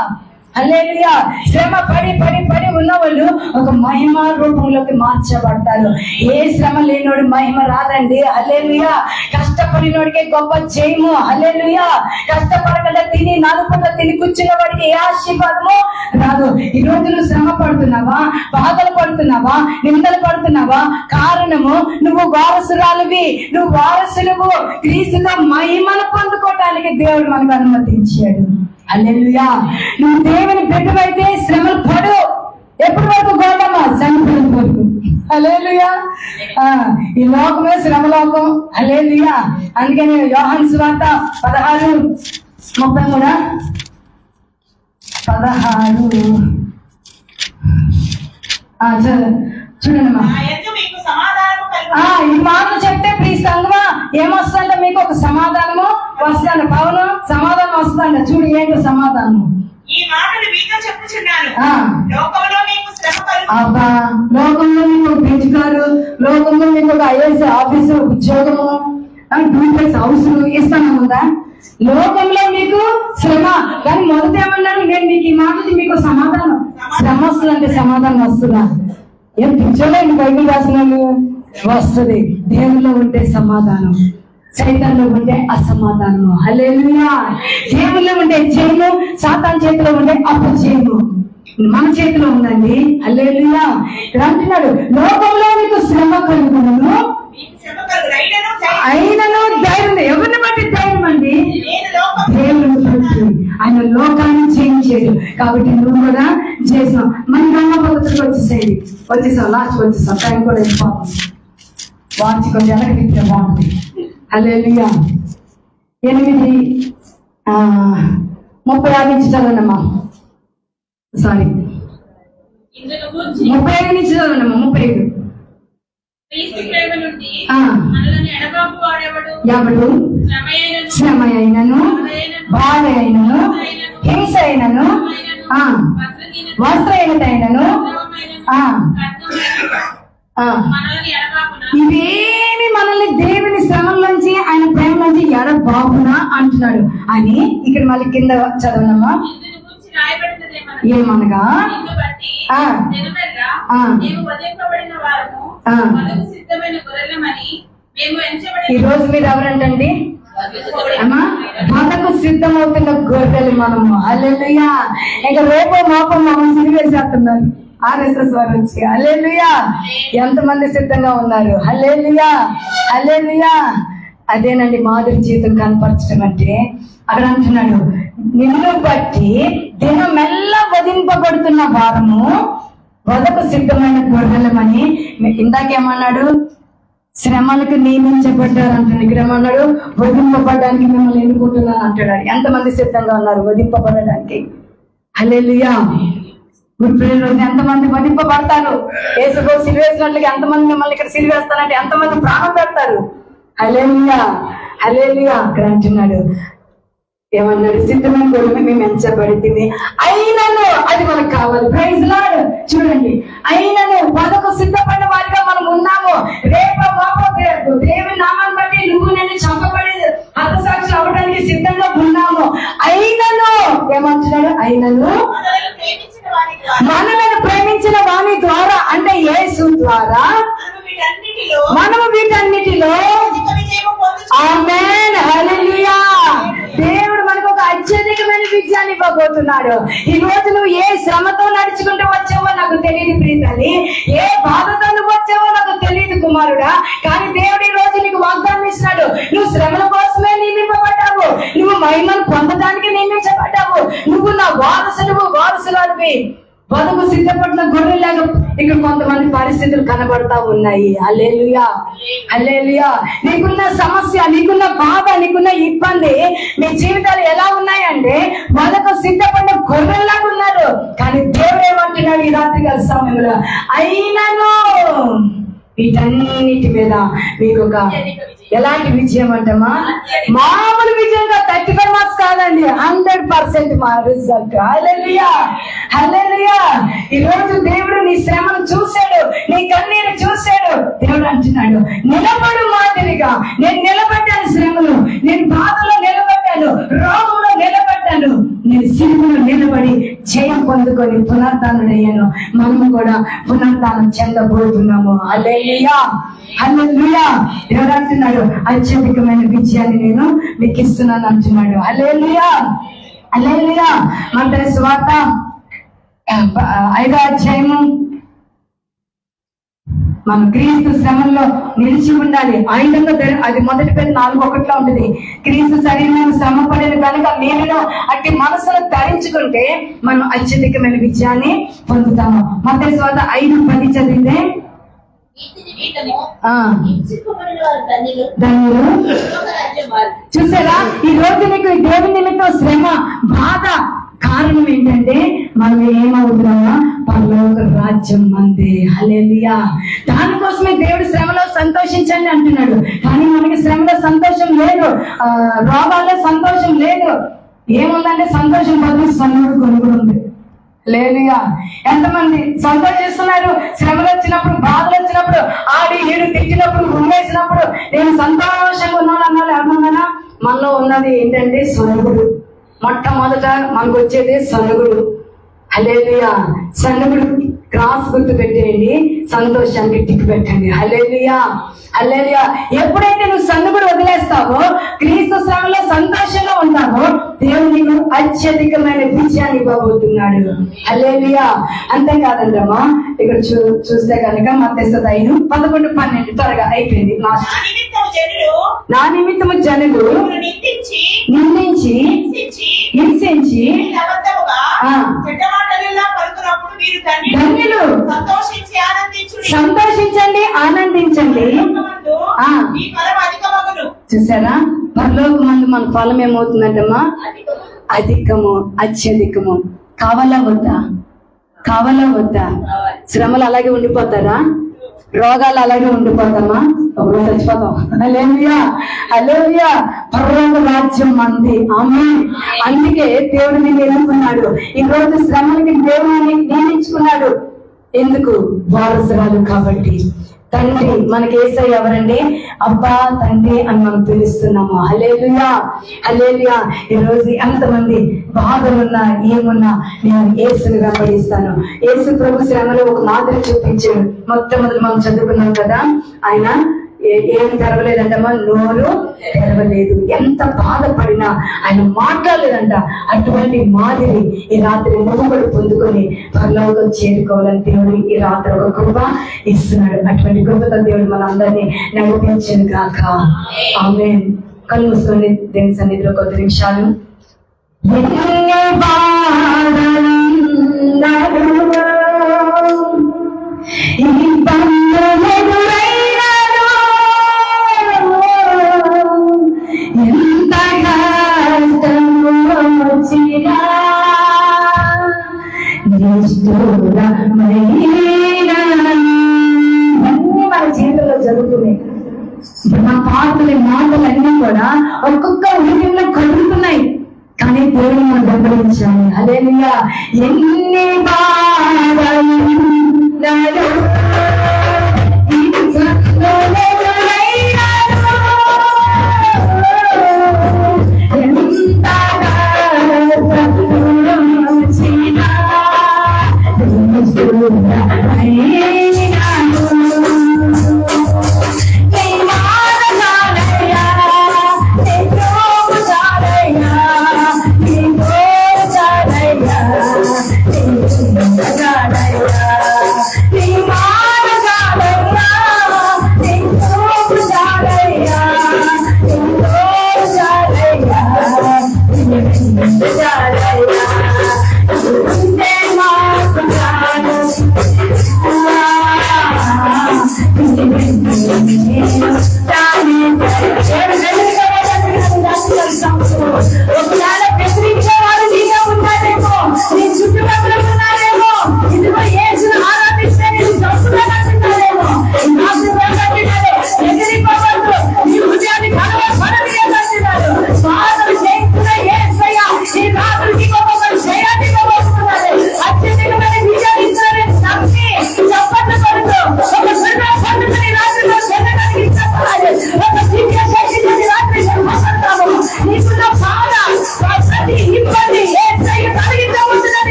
హల్లెలూయా. శ్రమ పడి పడి పడి ఉన్న వాళ్ళు ఒక మహిమ రూపంలోకి మార్చబడతారు. ఏ శ్రమ లేనోడు మహిమ రాదండి. హల్లెలూయా. కష్టపడినోడికే గొప్ప జయము. హల్లెలూయా. కష్టపడకుండా తిని నలుపుగా తిని కూర్చున్న వాడికి ఏ ఆశీర్వాదము రాదు. ఈ రోజు నువ్వు శ్రమ పడుతున్నావా, బాధలు పడుతున్నావా, నిందలు పడుతున్నావా? కారణము నువ్వు వారసురాలువి, నువ్వు వారసులువు. క్రీస్తులో మహిమను పొందుకోవటానికి దేవుడు మనకు అనుమతించాడు. హల్లెలూయా. నువ్వు దేవుని బిడ్డవైతే శ్రమలు పడు. ఎప్పటి వరకు? గోడమ్మ చనిపోయిన వరకు. హల్లెలూయా. ఈ లోకమే శ్రమలోకం. హల్లెలూయా. అందుకని యోహాను సువార్త 16:33 చూడండి. ఈ మాటలు చెప్తే ప్లీజ్ సంగమా ఏమొస్తుందంటే మీకు ఒక సమాధానము వస్తుందంట. పౌలు సమాధానం వస్తుందంట. చూడు ఏంటో సమాధానము. ఈ మాటలు మీతో చెప్పుచున్నాను, లోకంలో మీకు శ్రమ కలుగును. అబ్బా, లోకంలో మీకు పెంచుతారు, లోకంలో మీకు ఒక ఐఏఎస్ ఆఫీసు ఉద్యోగము, డూప్లెక్స్ హౌస్ ఇస్తాను కదా. లోకంలో మీకు శ్రమ. కానీ మొదట ఏమన్నాడు? నేను మీకు ఈ మాటది మీకు సమాధానం. శ్రమ వస్తుందంటే సమాధానం వస్తుందా? ఏం పిచ్చోలేండి బైబిల్ రాసిన వస్తుంది. దేవుల్లో ఉంటే సమాధానం, సైతాన్లో ఉంటే అసమాధానము. హల్లెలూయా. దేవుల్లో ఉంటే జయము, సాతాను చేతిలో ఉంటే అపజయము మన చేతిలో ఉందండి. హల్లెలూయా. ఇక్కడ అంటున్నాడు, లోకంలో మీకు శ్రమ కలుగును, అయినను ధైర్యం. ఎవరిని బట్టి ధైర్యం అండి? దేవుని బట్టి. చేయడు. కాబట్టి నువ్వు కూడా చేసావు. మన గంగ పద్ధతికి వచ్చేసాం లాస్ట్కి వచ్చేసాం. టైం కూడా వెళ్ళిపోతుంది. వాచి కొంచెం వెనక్కి తిప్పితే బాగుంటుంది. హల్లెలూయా. 8:35 నుంచి చదవండమ్మా. సారీ, ఇందులో గూర్చి 35 నుంచి చదవండమ్మా. 35. క్రీస్తు ప్రేమ నుండి ఆ. మనల్ని ఎడబాపు వాడెవడు? ఎవడు శ్రమ అయినను బాధ అయినను హింస అయినను వస్త్రహీనత అయినను మనల్ని ఎడబాపున ఇవేమి మనల్ని దేవుని శ్రమల్లోంచి ఆయన ప్రేమ నుంచి ఎడబాపునా అంటున్నాడు అని ఇక్కడ మళ్ళీ కింద చదవనమ్మా. ఇందును గూర్చి రాయబడినదేమనగా, ఏమనగా నిన్ను బట్టి ఆ. నిలబెర్రా, ఆ. నీవు వధింపబడిన వారము ఆ. వధువు సిద్ధమైన గొర్రెలమని మేము ఈ ఎంచబడిన రోజు మీరు ఎవరంటండి అమ్మా? మనకు సిద్ధమవుతున్న గొర్రెలు మనము. హల్లెలూయా. ఇంకా రేపో మాపో మనం సిరివేసేస్తున్నారు RSS వారు వచ్చి. హల్లెలూయా. ఎంతమంది సిద్ధంగా ఉన్నారు? హల్లెలూయా, హల్లెలూయా. అదేనండి మాదిరి జీవితం కనపరచడం అంటే. అక్కడ అంటున్నాడు, నిన్ను బట్టి దినమెల్లా వధింపబడుతున్న వారము వదకు సిద్ధమైన గొర్రెలమని. ఇందాకేమన్నాడు? శ్రమలకు నియమించబడ్డారు అంటాడు. ఇక్కడ ఏమన్నాడు? వధింపబడడానికి మిమ్మల్ని ఎన్నుకుంటున్నాను అంటాడు. ఎంతమంది సిద్ధంగా ఉన్నారు వధింపబడడానికి? హల్లెలూయా. గుడ్ ఫ్రైడే రోజు ఎంతమంది వధింపబడతారు? యేసుకు సిలువేసినట్లుగా ఎంతమంది మిమ్మల్ని ఇక్కడ సిలువేస్తానంటే ఎంతమంది ప్రాణం పెడతారు? హల్లెలూయా, హల్లెలూయా. అక్కడ అంటున్నాడు, ఏమన్నాడు? సిద్ధమైన గొర్రెలు మేము ఎంచబడితే అయినను, అది మనకు కావాలి. Praise Lord. చూడండి, అయినను వదకు సిద్ధపడిన వారిగా మనం ఉన్నాము. రేపు దేవుని నామాన్ని బట్టి నువ్వు నేను చంపబడి హతసాక్షి అవ్వడానికి సిద్ధంగా ఉన్నాము. అయినను ఏమంటున్నాడు? అయినను మనలను ప్రేమించిన వాని ద్వారా, అంటే యేసు ద్వారా మనము వీటన్నిటిలో ఆమేన్, హల్లెలూయా. దేవుడు మనకు ఒక అత్యధికమైన విజయాన్ని ఇవ్వబోతున్నాడు. ఈ రోజు నువ్వు ఏ శ్రమతో నడుచుకుంటూ వచ్చావో నాకు తెలియదు ప్రీతని, ఏ బాధతో నువ్వు వచ్చావో నాకు తెలియదు కుమారుడా. కానీ దేవుడు ఈ రోజు నీకు వాగ్దానం ఇస్తున్నాడు. నువ్వు శ్రమల కోసమే నియమింపబడ్డావు. నువ్వు మహిమను పొందడానికి నియమించబడ్డావు. నువ్వు నా వారసులాడివి. బతుకు సిద్ధపడిన గొర్రెలాగా ఇక్కడ కొంతమంది పరిస్థితులు కనబడతా ఉన్నాయి. హల్లెలూయా, హల్లెలూయా. నీకున్న సమస్య, నీకున్న బాధ, నీకున్న ఇబ్బంది, మీ జీవితాలు ఎలా ఉన్నాయంటే బతుకు సిద్ధపడిన గొర్రెల్లాగా ఉన్నారు. కానీ దేవుడు ఏమంటున్నాడు ఈ రాత్రి కాల సమయంలో? అయినను వీటన్నిటి మీద మీకు ఒక ఎలాంటి విజయం అంటమా? మామూలు విజయంగా 35 మార్క్స్ కాదండి, 100% మా రిజల్ట్. హల్లెలూయా, హల్లెలూయా. ఈ రోజు దేవుడు నీ శ్రమను చూశాడు, నీ కన్నీరు చూశాడు. దేవుడు అంటున్నాడు, నిలబడు మాదిరిగా. నేను నిలబడ్డాను శ్రమలు, నేను బాధలో నిలబడ్డాను, రోగంలో నిలబడ్డాను, నేను సిలువలో నిలబడి జయం పొందుకొని పునరుద్ధానుడయ్యాను. మనము కూడా పునరుద్ధానం చెందబోతున్నాము. హల్లెలూయా, హల్లెలూయా. దేవుడు అంటున్నాడు, అత్యధికమైన విజయాన్ని నేను మీకు ఇస్తున్నాను అంటున్నాడు. హల్లెలూయా, హల్లెలూయా. మత్తయి సువార్త 5వ అధ్యాయము. మనం క్రీస్తు శ్రమంలో నిలిచి ఉండాలి. ఆయుధంగా అది మొదటి పేరు 4:1 ఉంటుంది. క్రీస్తు శరీరం శ్రమ పడిన కనుక మీరును అట్టి మనసును ధరించుకుంటే మనం అత్యధికమైన విజయాన్ని పొందుతాము. మత్తయి సువార్త 5:10 చదివితే చూసారా? ఈ రోజు నీకు దేవుని నిమిత్తం శ్రమ, బాధ కారణం ఏంటంటే మనం ఏమవుతున్నామా? పరలోక రాజ్యం మంది. హల్లెలూయా. దానికోసమే దేవుడు శ్రమలో సంతోషించండి అంటున్నాడు. కానీ మనకి శ్రమలో సంతోషం లేదు, రోగాల్లో సంతోషం లేదు. ఏముందంటే సంతోషం బదులు సన్నుడు కొనుగోలు ఉంది. హల్లెలూయా. ఎంతమంది సంతోషిస్తున్నారు? శ్రమలు వచ్చినప్పుడు, బాధలు వచ్చినప్పుడు, ఆడి ఏడు తిట్టినప్పుడు, ఉమ్మేసినప్పుడు నేను సంతోషంగా ఉన్నాను అన్నాడు. ఏమన్నా మనలో ఉన్నది ఏంటంటే సనుగుడు. మొట్టమొదట మనకు వచ్చేది సనుగుడు. హల్లెలూయా. సనుగుడు క్రాస్ గుర్తు పెట్టేయండి, సంతోషానికి టిక్ పెట్టండి. హల్లెలూయా, హల్లెలూయా. ఎప్పుడైతే నువ్వు సనుగుడు వదిలేస్తావో, క్రీస్తు శ్రమలో సంతోషంగా ఉంటావో, దేవుడు నీకు అత్యధికమైన విజయాన్ని ఇవ్వబోతున్నాడు. హల్లెలూయా. అంతేకాదండమ్మా, ఇక్కడ చూస్తే కనుక మత్తయి 5:11-12 త్వరగా అయిపోయింది. నా నిమిత్తము జనులు నిందించి హింసించి ఆ. చెడ్డ మాటలెల్లా పలుకున్నప్పుడు మీరు ధన్యులు. సంతోషించి ఆనందించుడి. సంతోషించండి, ఆనందించండి. పరలోకమందు ఆ. మీ ఫలం అధికమగును. చూసారా, పరలోకమందు మన ఫలం ఏమవుతుందంటమ్మా? అధికము, అత్యధికము. కావాలా వద్దా? కావాలా వద్దా? శ్రమలు అలాగే ఉండిపోతారా? రోగాలు అలాగే ఉండిపోతామా? ఒకరోజు చచ్చిపోతాం. హల్లెలూయా, హల్లెలూయా. పరలోక రాజ్యం మంది. ఆమేన్. అందుకే దేవుడు నిన్ను ఎన్నుకున్నాడు. ఈ రోజు శ్రమలకి దేవుడిని నియమించుకున్నాడు. ఎందుకు? వారసురాలు కాబట్టి. తండ్రి, మనకి యేసయ్య ఎవరండి? అబ్బా తండ్రి అని మనం పిలుస్తున్నాము. హల్లెలూయా, హల్లెలూయా. ఈ రోజు ఎంతమంది బాధలున్నా ఏమున్నా నేను యేసుని వెంబడిస్తాను. యేసు ప్రభు శ్రమలో ఒక మాదిరి చూపించాడు. మొట్టమొదటి మనం చదువుకున్నాం కదా, ఆయన ఏం తెరవలేదంటమ్మా? నోరు తెరవలేదు. ఎంత బాధపడినా ఆయన మాట్లాడలేదంట. అటువంటి మాదిరి ఈ రాత్రి నువ్వు కూడా పొందుకొని పరలోకం చేరుకోవాలని దేవుడు ఈ రాత్రి ఒక కృప ఇస్తున్నాడు. అటువంటి కృపతో దేవుడు మన అందరినీ నడిపించింది కాక. ఆమేన్. కళ్ళు మూసుకొని దేవుని సన్నిధిలో కొద్ది నిమిషాలు. మన జీవితంలో జరుగుతున్నాయి. ఇప్పుడు మన మాటలన్నీ కూడా ఒక్కొక్క ఉదయంలో కదులుతున్నాయి. కానీ దేవుని మనం వెంబడించాలి. హల్లెలూయా. ఎన్ని బాధలు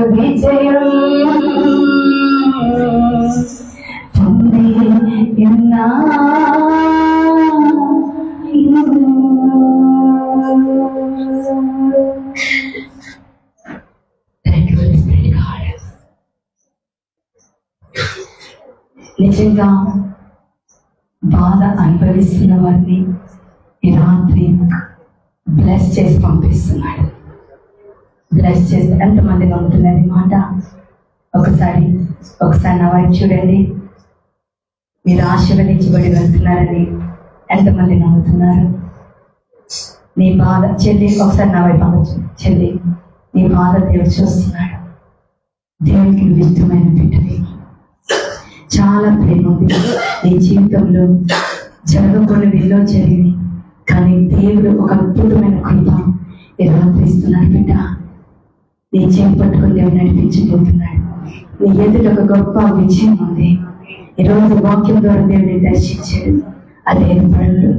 విజయం పొంది ఉన్నా నిజంగా బాధ అనుభవిస్తున్న వారిని ఈ రాత్రి బ్లెస్ చేసి పంపిస్తున్నాడు. బ్లెస్ చేసి ఎంతమంది నమ్ముతున్నారు ఈ మాట? ఒకసారి నా వైపు చూడండి. మీరు ఆశీర్వదించబడి వెళ్తున్నారని ఎంతమంది నమ్ముతున్నారు? నీ బాధ చెల్లి, ఒకసారి నా వైపు అవ్వచ్చు. చెల్లి, నీ బాధ దేవుడు చూస్తున్నాడు. దేవుడికి ఇష్టమైన బిడ్డవి, చాలా ప్రేమ ఉంది నీ జీవితంలో. జరగకుండా ఎన్నో జరిగింది, కానీ దేవుడు ఒక అద్భుతమైన కృప ఈ రాత్రి ఇస్తున్నాడు. బిడ్డ, నీ చేయి పట్టుకుని దేవుడు నడిపించబోతున్నాడు. నీ ఎదుట ఒక గొప్ప విజయం ఉంది. ఈరోజు వాక్యం ద్వారా దేవుడిని దర్శించాడు. అదే పనులు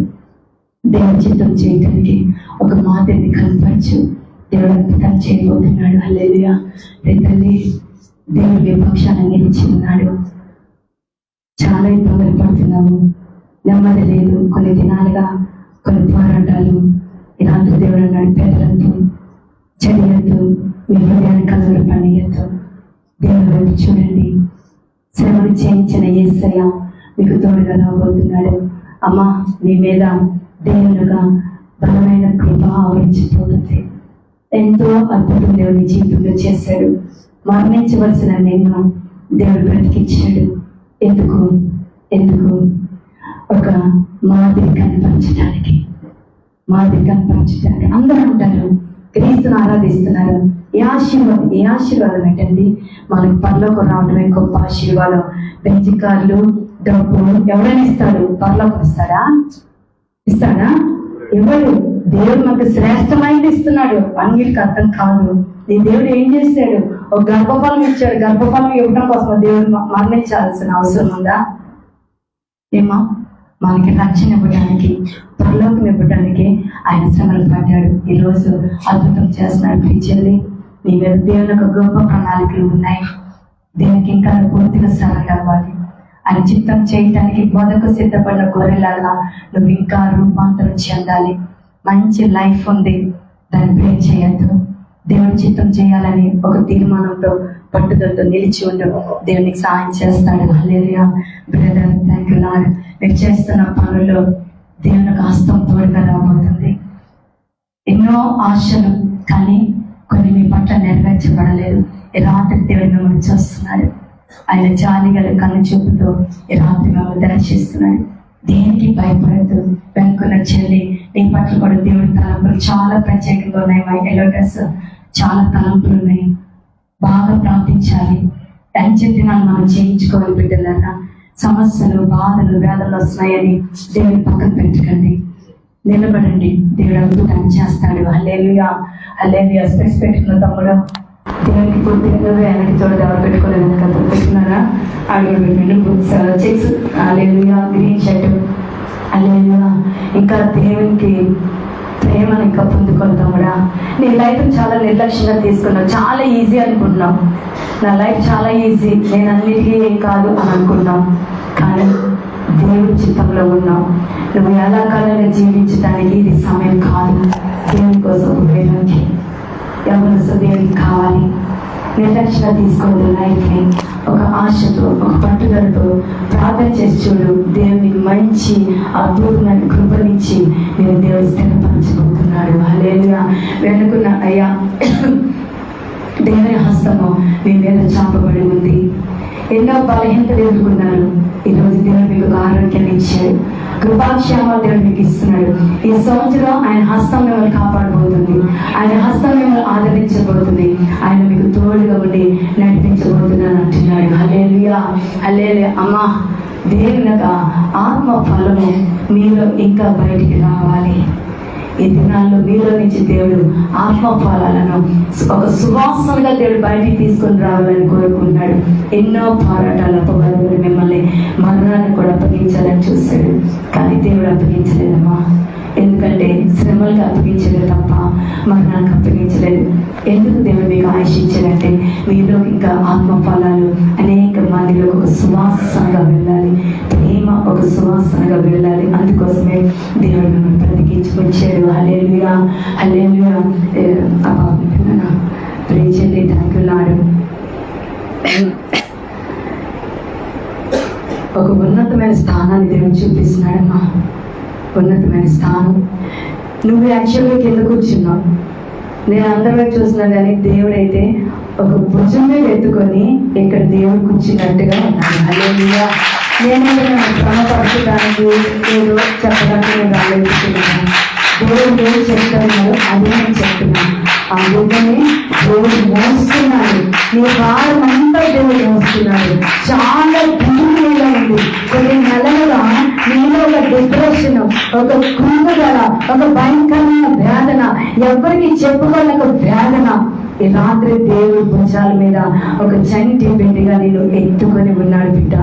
దేవుడి చిత్తం చేయడానికి ఒక మాదిరిని కనపరచు. దేవుడు అద్భుతం చేయబోతున్నాడు. హల్లెలూయా. తల్లి, దేవుడి విపక్షాన్ని నిలిచి ఉన్నాడు. చాలా ఇబ్బందులు పడుతున్నాము, నెమ్మది లేదు. కొన్ని దినాలుగా కొన్ని పోరాటాలు. ఇలాంటి దేవుడు అన్నాడు, పేదలతో చదివద్దు, మీ హృదయాన్ని కలవర పనియద్దు. దేవుడు వైపు చూడండి. శ్రమను చేయించిన యేసయ్య మీకు తోడుగా రాబోతున్నాడు. అమ్మ, మీ మీద దేవుడుగా బలమైన కృప ఆవరించిపోతుంది. ఎంతో అద్భుతం దేవుని జీవితంలో చేశాడు. మరణించవలసిన నిన్ను దేవుడు బ్రతికించాడు. ఎందుకు ఒక మాదిరి కనిపించడానికి. అందరూ అంటారు క్రీస్తును ఆరాధిస్తున్నారు. ఏ ఆశీర్వాదం ఏంటండి? మనకు పరలోకం రావడమే గొప్ప ఆశీర్వాదం. బెంచి కార్లు, డబ్బు ఎవరైనా ఇస్తాడు, పరలోకం ఇస్తాడా? ఎవరు? దేవుడు మనకు శ్రేష్టమైనది ఇస్తున్నాడు. అన్నిటికి అర్థం కాదు. నీ దేవుడు ఏం చేశాడు? ఒక గర్భఫలం ఇచ్చాడు. గర్భఫలం ఇవ్వడం కోసం దేవుడు మరణించాల్సిన అవసరం ఉందా? ఏమా, మనకి రక్షణ ఇవ్వడానికి, పరలోకం ఇవ్వడానికి ఆయన శ్రమలు పడ్డాడు. ఈరోజు అద్భుతం చేస్తున్నాడు. ప్రియులే, నీ మీద దేవుని ఒక గొప్ప ప్రణాళికలు ఉన్నాయి. దేవునికి ఇంకా పూర్తిగా సరళవ్వాలి. ఆయన చిత్తం చేయటానికి బోధకు సిద్ధపడిన గొర్రెలాగా నువ్వు ఇంకా రూపాంతరం చెందాలి. మంచి లైఫ్ ఉంది, దాన్ని బ్రేక్ చేయొద్దు. దేవుని చిత్తం చేయాలని ఒక తీర్మానంతో పట్టుదలతో నిలిచి ఉండు. దేవునికి సహాయం చేస్తాడు. Hallelujah. Brother, thank you Lord. మీరు చేస్తున్న పనుల్లో దేవుని హస్తం తోడుగా రాబోతుంది. ఎన్నో ఆశలు, కానీ కొన్ని మీ పట్ల నెరవేర్చబడలేదు. ఈ రాత్రి దేవుడు మిమ్మల్ని చూస్తున్నాడు. ఆయన జాలిగల కన్ను చూపుతో ఈ రాత్రి మమ్మల్ని దర్శిస్తున్నాడు. దేనికి భయపడద్దు. వెనుకున్న చెల్లి, నీ పట్ల కూడా దేవుడి తలంపులు చాలా ప్రత్యేకంగా ఉన్నాయి. మా ఎలోటస్ చాలా తలంపులు ఉన్నాయి. బాగా ప్రార్థించాలి. అంచెదినాలు మనం చేయించుకోవాలి. బిడ్డలారా, సమస్యలు, బాధలు, వేదనలు వస్తున్నాయని దేవుని పక్కన పెట్టకండి. నిలబడండి. దేవుడు అద్భుతాన్ని చేస్తాడు. హల్లెలూయా, హల్లెలూయా. స్పెక్స్ పెట్టుకున్న తమ్ముడు, దేవునికి పూర్తిగా వెనక్కి చూడదు. ఎవరు పెట్టుకోలేదు కదా, పెట్టుకున్నారా? అడుగు పెట్టండి. చెక్స్, హల్లెలూయా. గ్రీన్ షర్ట్, హల్లెలూయా. ఇంకా దేవునికి ప్రేమను ఇంకా పొందుకోవాలి తమ్ముడా. నీ లైఫ్ చాలా నిర్లక్ష్యంగా తీసుకున్నావు. చాలా ఈజీ అనుకుంటున్నావు. నా లైఫ్ చాలా ఈజీ, నేను అన్నిటికీ ఏం కాదు అని అనుకున్నావు. కానీ దేవుడి చిత్తంలో ఉన్నావు. నువ్వు ఎలా కాలంగా జీవించడానికి ఇది సమయం కాదు. దేవుని కోసం ఉపయోగించి ఎవరు దేవునికి కావాలి. నిర్లక్ష్యంగా తీసుకోవద్దు. లైఫ్ని ఒక ఆశతో, ఒక పట్టుదలతో ప్రార్థన చేసి చూడు. దేవునికి మంచి అద్భుతమైన కృపనిచ్చి నేను దేవుడు స్థిరపరచబోతున్నాడు. హల్లెలూయా. వెనుకున్న అయ్యా, దేవుని హస్తము మీ మీద చాపబడి ఉంది. ఎన్నో బలహీనతలు ఎదుర్కొన్నారు. ఈరోజు దేవుడు మీకు ఆరోగ్యాన్ని ఇచ్చాడు. కృపాక్షేమాలు దేవుడు మీకు ఇస్తున్నాడు. ఈ సంవత్సరం ఆయన హస్తం మిమ్మల్ని కాపాడబోతుంది. ఆయన హస్తం మిమ్మల్ని ఆదరించబోతుంది. ఆయన మీకు తోడుగా ఉండి నడిపించబోతున్నాను అంటున్నాడు. హల్లెలూయా, హల్లెలూయా. అమ్మా, దేవుని ఆత్మ ఫలము మీలో ఇంకా బయటికి రావాలి. ఈ దినాల్లో మీలో నుంచి దేవుడు ఆత్మ ఫలాలను ఒక సువాసనగా దేవుడు బయటికి తీసుకొని రావాలని కోరుకుంటున్నాడు. ఎన్నో పోరాటాలు, అపవాదులు మిమ్మల్ని మరణాన్ని కూడా అప్పగించాలని చూశాడు. కానీ దేవుడు అప్పగించలేదమ్మా. ఎందుకంటే శ్రమలకు అప్పగించలేదు తప్ప మరణానికి అప్పగించలేదు. ఎందుకు దేవుడు మీకు ఆశించాడంటే మీలో ఇంకా ఆత్మ ఫలాలు అనేక మందిలో ఒక సువాసనగా వెళ్ళాలి. ప్రేమ ఒక సువాసనగా వెళ్ళాలి. అందుకోసమే దేవుడు మిమ్మల్ని బ్రతికించుకొచ్చాడు. హల్లెలూయా, హల్లెలూయా. ప్రేమించండి. Thank you lord. ఒక ఉన్నతమైన స్థానాన్ని దేవుడు చూపిస్తున్నాడమ్మా. ఉన్నతమైన స్థానం. నువ్వు యాక్చువల్గా కింద కూర్చున్నావు. నేను అందరూ చూసినా కానీ దేవుడైతే ఒక భుజం మీద ఎత్తుకొని ఇక్కడ దేవుడు కూర్చున్నట్టుగా ఉన్నాను. హల్లెలూయా. నేను క్రమపరచడానికి ఏదో చెప్పడానికి నేను ఆలోచిస్తున్నాను. దేవుడు ఏం చెప్తున్నాడు అదే నేను చెప్తున్నాను. ఆ భుజమే దేవుడు మోస్తున్నాడు. నీ భారం అంతా దేవుడు మోస్తున్నాడు. చాలా భూమిగా ఉంది. కొన్ని నెలలుగా నీలో ఒక డిప్రెషన్, ఒక కృంగుదల, ఒక భయంకరమైన వేదన, ఎవరికి చెప్పుకోలేక వేదన. ఈ రాత్రి దేవుడు భుజాల మీద ఒక చంటి బిడ్డగా నేను ఎత్తుకొని ఉన్నాడు. బిడ్డ,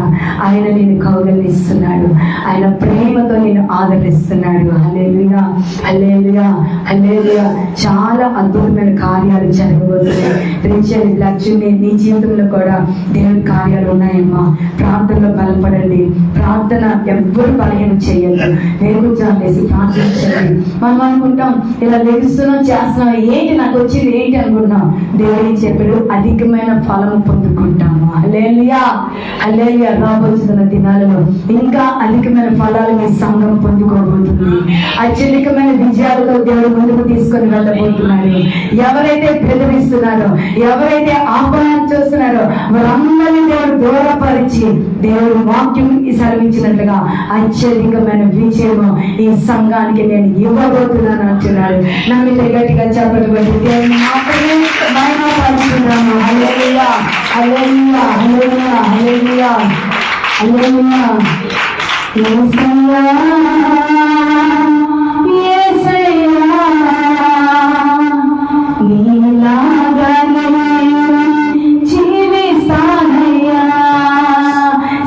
ఆయన నేను కౌగలిస్తున్నాడు. ఆయన ప్రేమతో నేను ఆదరిస్తున్నాడు. హల్లెలూయా, హల్లెలూయా, హల్లెలూయా. చాలా అద్భుతమైన కార్యాలు జరగబోతున్నాయి. ప్రేక్షలు లక్ష్మి, నీ జీవితంలో కూడా దేవుని కార్యాలు ఉన్నాయమ్మా. ప్రార్థనలో బలపడండి. ప్రార్థన ఎవ్వరు బలహీనం చేయొద్దు. వేగుజాలు వేసి ప్రార్థించండి. మనం అనుకుంటాం ఇలా లెగుస్తున్నాం, చేస్తున్నాం, ఏంటి నాకు వచ్చింది ఏంటి అనుకుంటున్నాం. దేవుడు చెప్పాడు, అధికమైన ఫలము పొందుకుంటాము. హల్లెలూయా, హల్లెలూయా. రాబోతున్న దినాలలో ఇంకా అధికమైన ఫలాలు మీ సంఘం పొందుకోబోతుంది. అత్యధికమైన విజయాలతో దేవుడు ముందుకు తీసుకొని వెళ్ళబోతున్నాడు. ఎవరైతే బెదిరిస్తున్నారో, ఎవరైతే ఆహ్వానం చేస్తున్నారో వారందరినీ దేవుడు దూరపరిచి దేవుడు వాక్యం సెలవించినట్లుగా అత్యధికమైన విజయము ఈ సంఘానికి నేను ఇవ్వబోతున్నాను అంటున్నాడు. నా మీద గట్టిగా చెప్పబడి దేవుని మాత్రమే మహిమపరుస్తున్నాము. హల్లెలూయా, హల్లెలూయా, హల్లెలూయా, హల్లెలూయా, హల్లెలూయా. యేసయ్యా, యేసయ్యా, నీలాగా నేను జీవిస్తానయ్యా.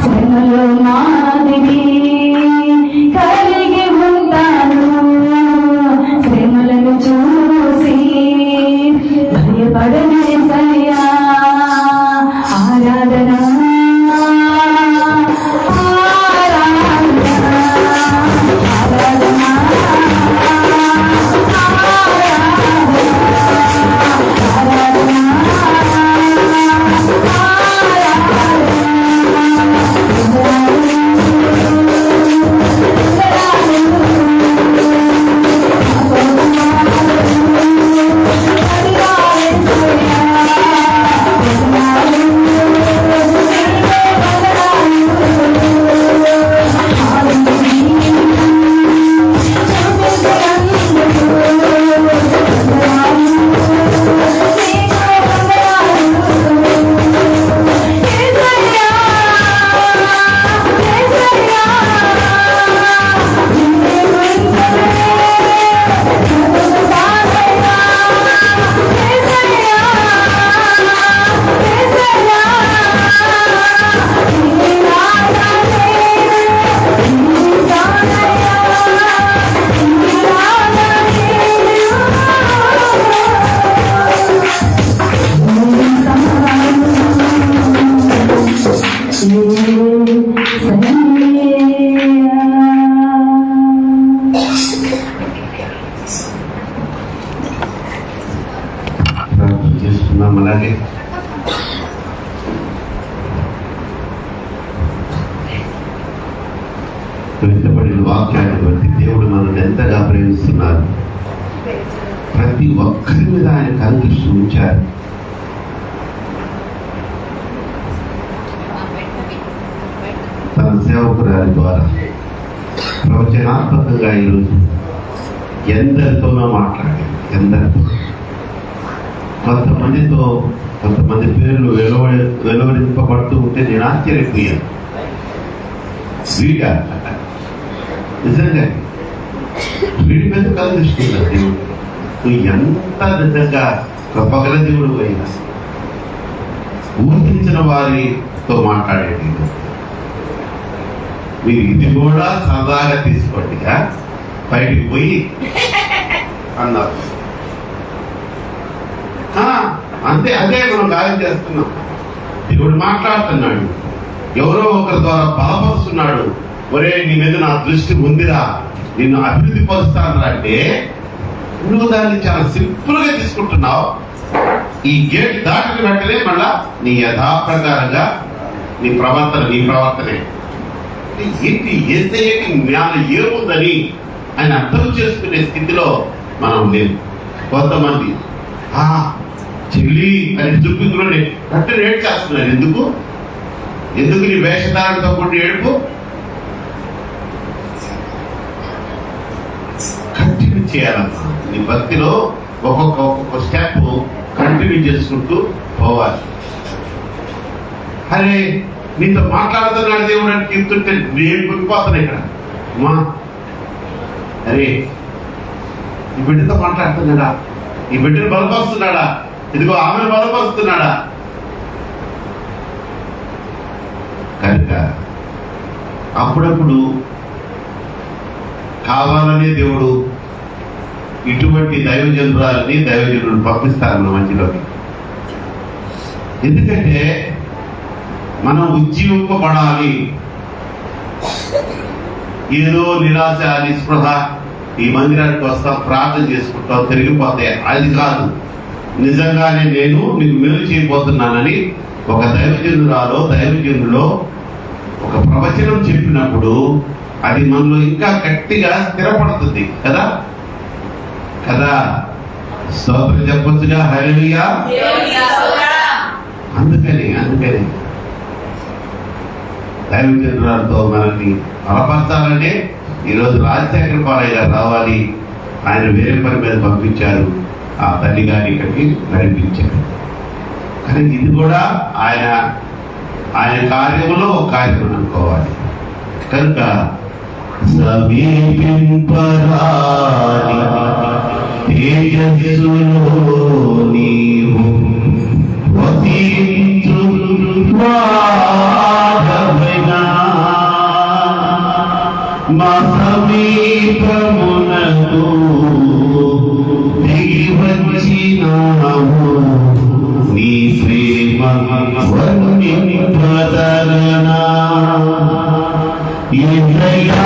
శ్రమలో మాదిరి కలిగి ఉంటాను. శ్రమలను చూసి భయపడనేసయ్యా. ఆరాధన, ఆరాధన, ఆరాధన. అనుభవిస్తున్నారు. ప్రతి ఒక్కరి మీద ఆయన కనుదృష్టి ఉంచారు. తన సేవకురాలి ద్వారా ప్రవచనాత్మకంగా ఈరోజు ఎందరితోనో మాట్లాడారు. ఎందరితో, కొంతమంది పేర్లు వెలువరింపబడుతూ ఉంటే నేను ఆశ్చర్యపోయాను. వీడా నిజంగా వీడి మీద కలుగుతున్నారు దేవుడు. నువ్వు ఎంత నిజంగా గొప్పగల దేవుడు అయినా ఊహించిన వారితో మాట్లాడేది. మీరు ఇది కూడా సరదాగా తీసుకోండి, బయటికి పోయి అన్నారు. అంతే, అదే మనం గాయం చేస్తున్నాం. దేవుడు మాట్లాడుతున్నాడు, ఎవరో ఒకరి ద్వారా బలపరుస్తున్నాడు. ఒరే, నీ మీద నా దృష్టి ఉందిరా, నిన్ను అభివృద్ధి పరుస్తాను అంటే నువ్వు దాన్ని చాలా సింపుల్ గా తీసుకుంటున్నావు. ఈ గేట్ దాటిన వెంటనే మళ్ళా నీ యథాప్రకారంగా నీ ప్రవర్తనే ఏంటి, ఏసయ్యకి జ్ఞానం ఏముందని ఆయన అర్థం చేసుకునే స్థితిలో మనం లేదు. కొంతమంది చెల్లి అని దుఃఖించుకుని కట్టెలు ఏడు చేస్తున్నారు. ఎందుకు నీ వేషధారణతో కూడిన ఏడుపు? కంటిన్యూ చేయాలమ్మా. నీ భక్తిలో ఒక్కొక్క స్టెప్ కంటిన్యూ చేసుకుంటూ పోవాలి. అరే, నీతో మాట్లాడుతున్నాడు దేవుడు అని చెప్తుంటే నేను గురిపోతాను ఇక్కడ. అమ్మా, అరే, ఈ బిడ్డతో మాట్లాడుతున్నాడా? ఈ బిడ్డను బలపరుస్తున్నాడా? ఇదిగో ఆమెను బలపరుస్తున్నాడా? కనుక అప్పుడప్పుడు కావాలనే దేవుడు ఇటువంటి దైవజనులను పంపిస్తారు మన మధ్యలోకి. ఎందుకంటే మనం ఉజ్జీవింపబడాలి. ఏదో నిరాశ, నిస్పృహ, ఈ మందిరానికి వస్తాం, ప్రార్థన చేసుకుంటాం, తిరిగిపోతే అది కాదు. నిజంగానే నేను నీకు మేలు చేయబోతున్నానని ఒక దైవజనులో ఒక ప్రవచనం చెప్పినప్పుడు అది మనలో ఇంకా గట్టిగా స్థిరపడుతుంది కదా. స్తోత్రం చెప్పొచ్చుగా. హల్లెలూయా. అందుకని దైవజనులతో మనల్ని బలపరచాలంటే ఈరోజు రాజశేఖర పాలయ్య గారు రావాలి. ఆయన వేరే పని మీద పంపించారు, ఆ తల్లి గారిని ఇక్కడికి నడిపించారు. కానీ ఇది కూడా ఆయన కార్యములో ఒక కార్యం అనుకోవాలి. కనుక మా సమీపమునకు దిగి వచ్చినావు, నీ ప్రేమ వర్ణింపదలనా. యేసయ్యా,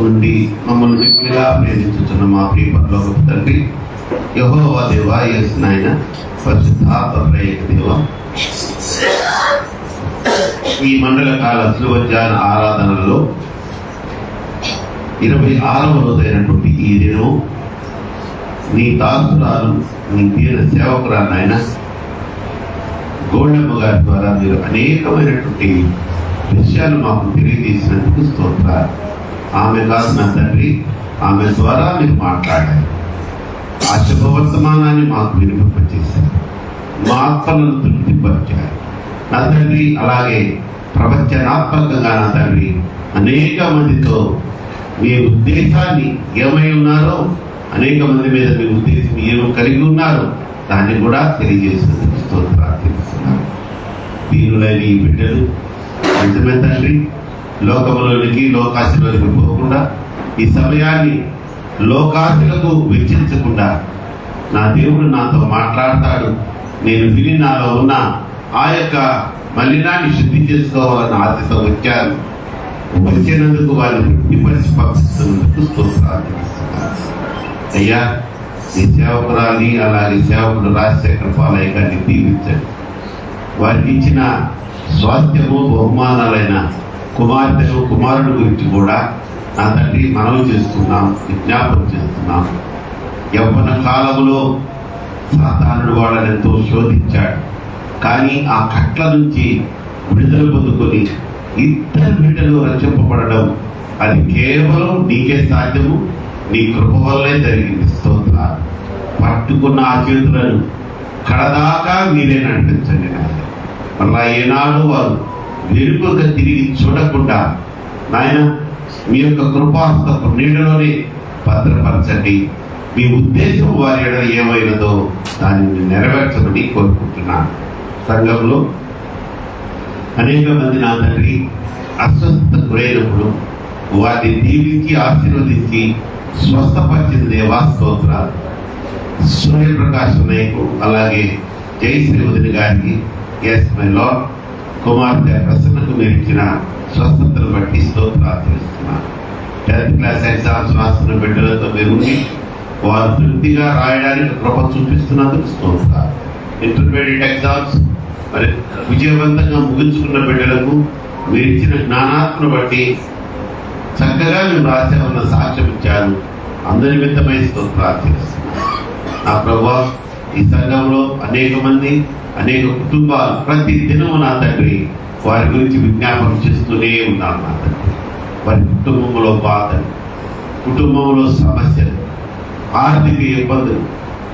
నుండి మమ్మల్ని మిక్కిలిగా ప్రేమించుతున్న మా ప్రియ పరలోకపు తండ్రి, యెహోవా దేవా, యేసు నాయన, పరిశుద్ధాత్మ త్రైయేక దేవా, ఈ మండల కాల శిలువజ్ఞాన ఆరాధనలో 26వ రోజైనటువంటి ఈ దినం నీ దాసురాలు, నీ దీన సేవకురాలు నాయన గోళ్ళమ్మ గారి ద్వారా మీరు అనేకమైనటువంటి విషయాలు మాకు తెలియజేసినందుకు స్తోత్రాలు. ఆమె కాదు నా తండ్రి, ఆమె ద్వారా మీరు మాట్లాడారు, ఆ శుభవర్తమానాన్ని మాకు వినిపింపచేశారు, మా ఆత్మలను తృప్తిపరిచారు నా తండ్రి. అలాగే ప్రపంచనాత్మకంగా నా తండ్రి అనేక మందితో మీ ఉద్దేశాన్ని ఏమై ఉన్నారో, అనేక మంది మీద మీ ఉద్దేశం ఏమో కలిగి ఉన్నారో దాన్ని కూడా తెలియజేసినందుకు స్తోత్రాలు తెలుస్తున్నారు. దీనులైన ఈ బిడ్డలు నిజమే తండ్రి, లోకములోనికి లోకాశలోనికి పోకుండా ఈ సమయాన్ని లోకాశలకు వెచ్చించకుండా నా దేవుడు నాతో మాట్లాడతాడు, నేను విని నాలో ఉన్న ఆ యొక్క మలినాన్ని శుద్ధి చేసుకోవాలని ఆశతో వచ్చారు. వచ్చినందుకు వారిని విమర్శిస్తున్నందుకు స్తోత్రాలు తెలుస్తున్నారు. అయ్యా, నీ సేవకురాలి అలాగే సేవకుడు రాజశేఖర పాలయ్య గారిని దీవించండి. వారికి ఇచ్చిన స్వాస్థ్యము బహుమానాలైన కుమార్తెను కుమారుడు గురించి కూడా నా తండ్రి మనవి చేస్తున్నాం, విజ్ఞాపన చేస్తున్నాం. యవ్వన కాలంలో సాతానుడు వాళ్ళని ఎంతో శోధించాడు, కానీ ఆ కట్ల నుంచి విడుదల పొందుకొని ఇద్దరు బిడ్డలు రక్షింపబడడం అది కేవలం నీకే సాధ్యము, నీ కృప వల్లే జరిగింది. స్తోత్రాలు. పట్టుకున్న ఆ చేతులను కడదాకా మీరే నడిపించండి. మళ్ళా ఏనాడు వారు వెనుకగా తిరిగి చూడకుండా నాయన మీ యొక్క కృపాస్తపు నీడలోనే భద్రపరచండి. మీ ఉద్దేశం వారి ఎడల ఏమైనదో దానిని నెరవేర్చమని కోరుకుంటున్నాను. సంఘంలో అనేక మంది నా తండ్రి అస్వస్థత గురైనప్పుడు వారిని దీవించి ఆశీర్వదించి స్వస్థపరిచిన దేవా స్తోత్రాలు. సూర్యప్రకాశ్ నాయకు అలాగే జయశ్రీ వదిన గారికి, ఎస్ మై లార్డ్, కుమార్తె ప్రసన్నకు మీరు ఇచ్చిన స్వస్థతను బట్టి స్తోత్రాలు తెలుస్తున్నాను. 10th క్లాస్ ఎగ్జామ్స్ రాస్తున్న బిడ్డలతో మీరు ఉండి వారు తృప్తిగా రాయడానికి కృప చూపిస్తున్నందుకు స్తోత్రాలు. ఇంటర్మీడియట్ ఎగ్జామ్స్ మరి విజయవంతంగా ముగించుకున్న బిడ్డలకు మీరు ఇచ్చిన జ్ఞానాత్మను బట్టి చక్కగా మేము రాసేవన్న సాక్ష్యం ఇచ్చారు. అందరి నిమిత్తమై స్తోత్రాలు తెలుస్తున్నాను. నా ప్రభువా, ఈ సంఘంలో అనేక మంది అనేక కుటుంబాలు ప్రతి దినము నా తండ్రి వారి గురించి విజ్ఞాపనం చేస్తూనే ఉన్నాను. నా తండ్రి వారి కుటుంబంలో బాధలు, కుటుంబంలో సమస్యలు, ఆర్థిక ఇబ్బందులు,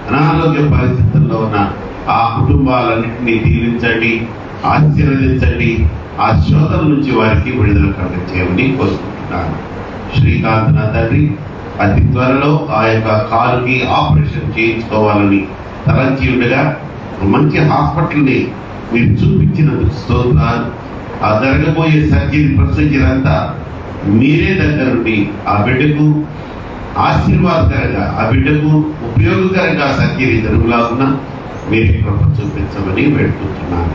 అనారోగ్య పరిస్థితుల్లో ఉన్న ఆ కుటుంబాలన్నింటినీ దీవించండి, ఆశీర్వదించండి. ఆ శోధన నుంచి వారికి విడుదల కలిగించేయమని కోరుకుంటున్నాను. శ్రీకాంత్ నా తండ్రి అతి త్వరలో ఆ యొక్క కాలుకి ఆపరేషన్ చేయించుకోవాలని తలంచి ఉండగా మంచి హాస్పిటల్ని మీరు చూపించినందుకు స్తోత్రాలు. ఆ జరగబోయే సర్జరీ ప్రొసీజర్ అంతా మీరే దగ్గరుండి ఆ బిడ్డకు ఆశీర్వాదకరంగా, ఆ బిడ్డకు ఉపయోగకరంగా సర్జరీ జరుగులాగున్నా మీరే కృప చూపించమని వేడుకుంటున్నాను.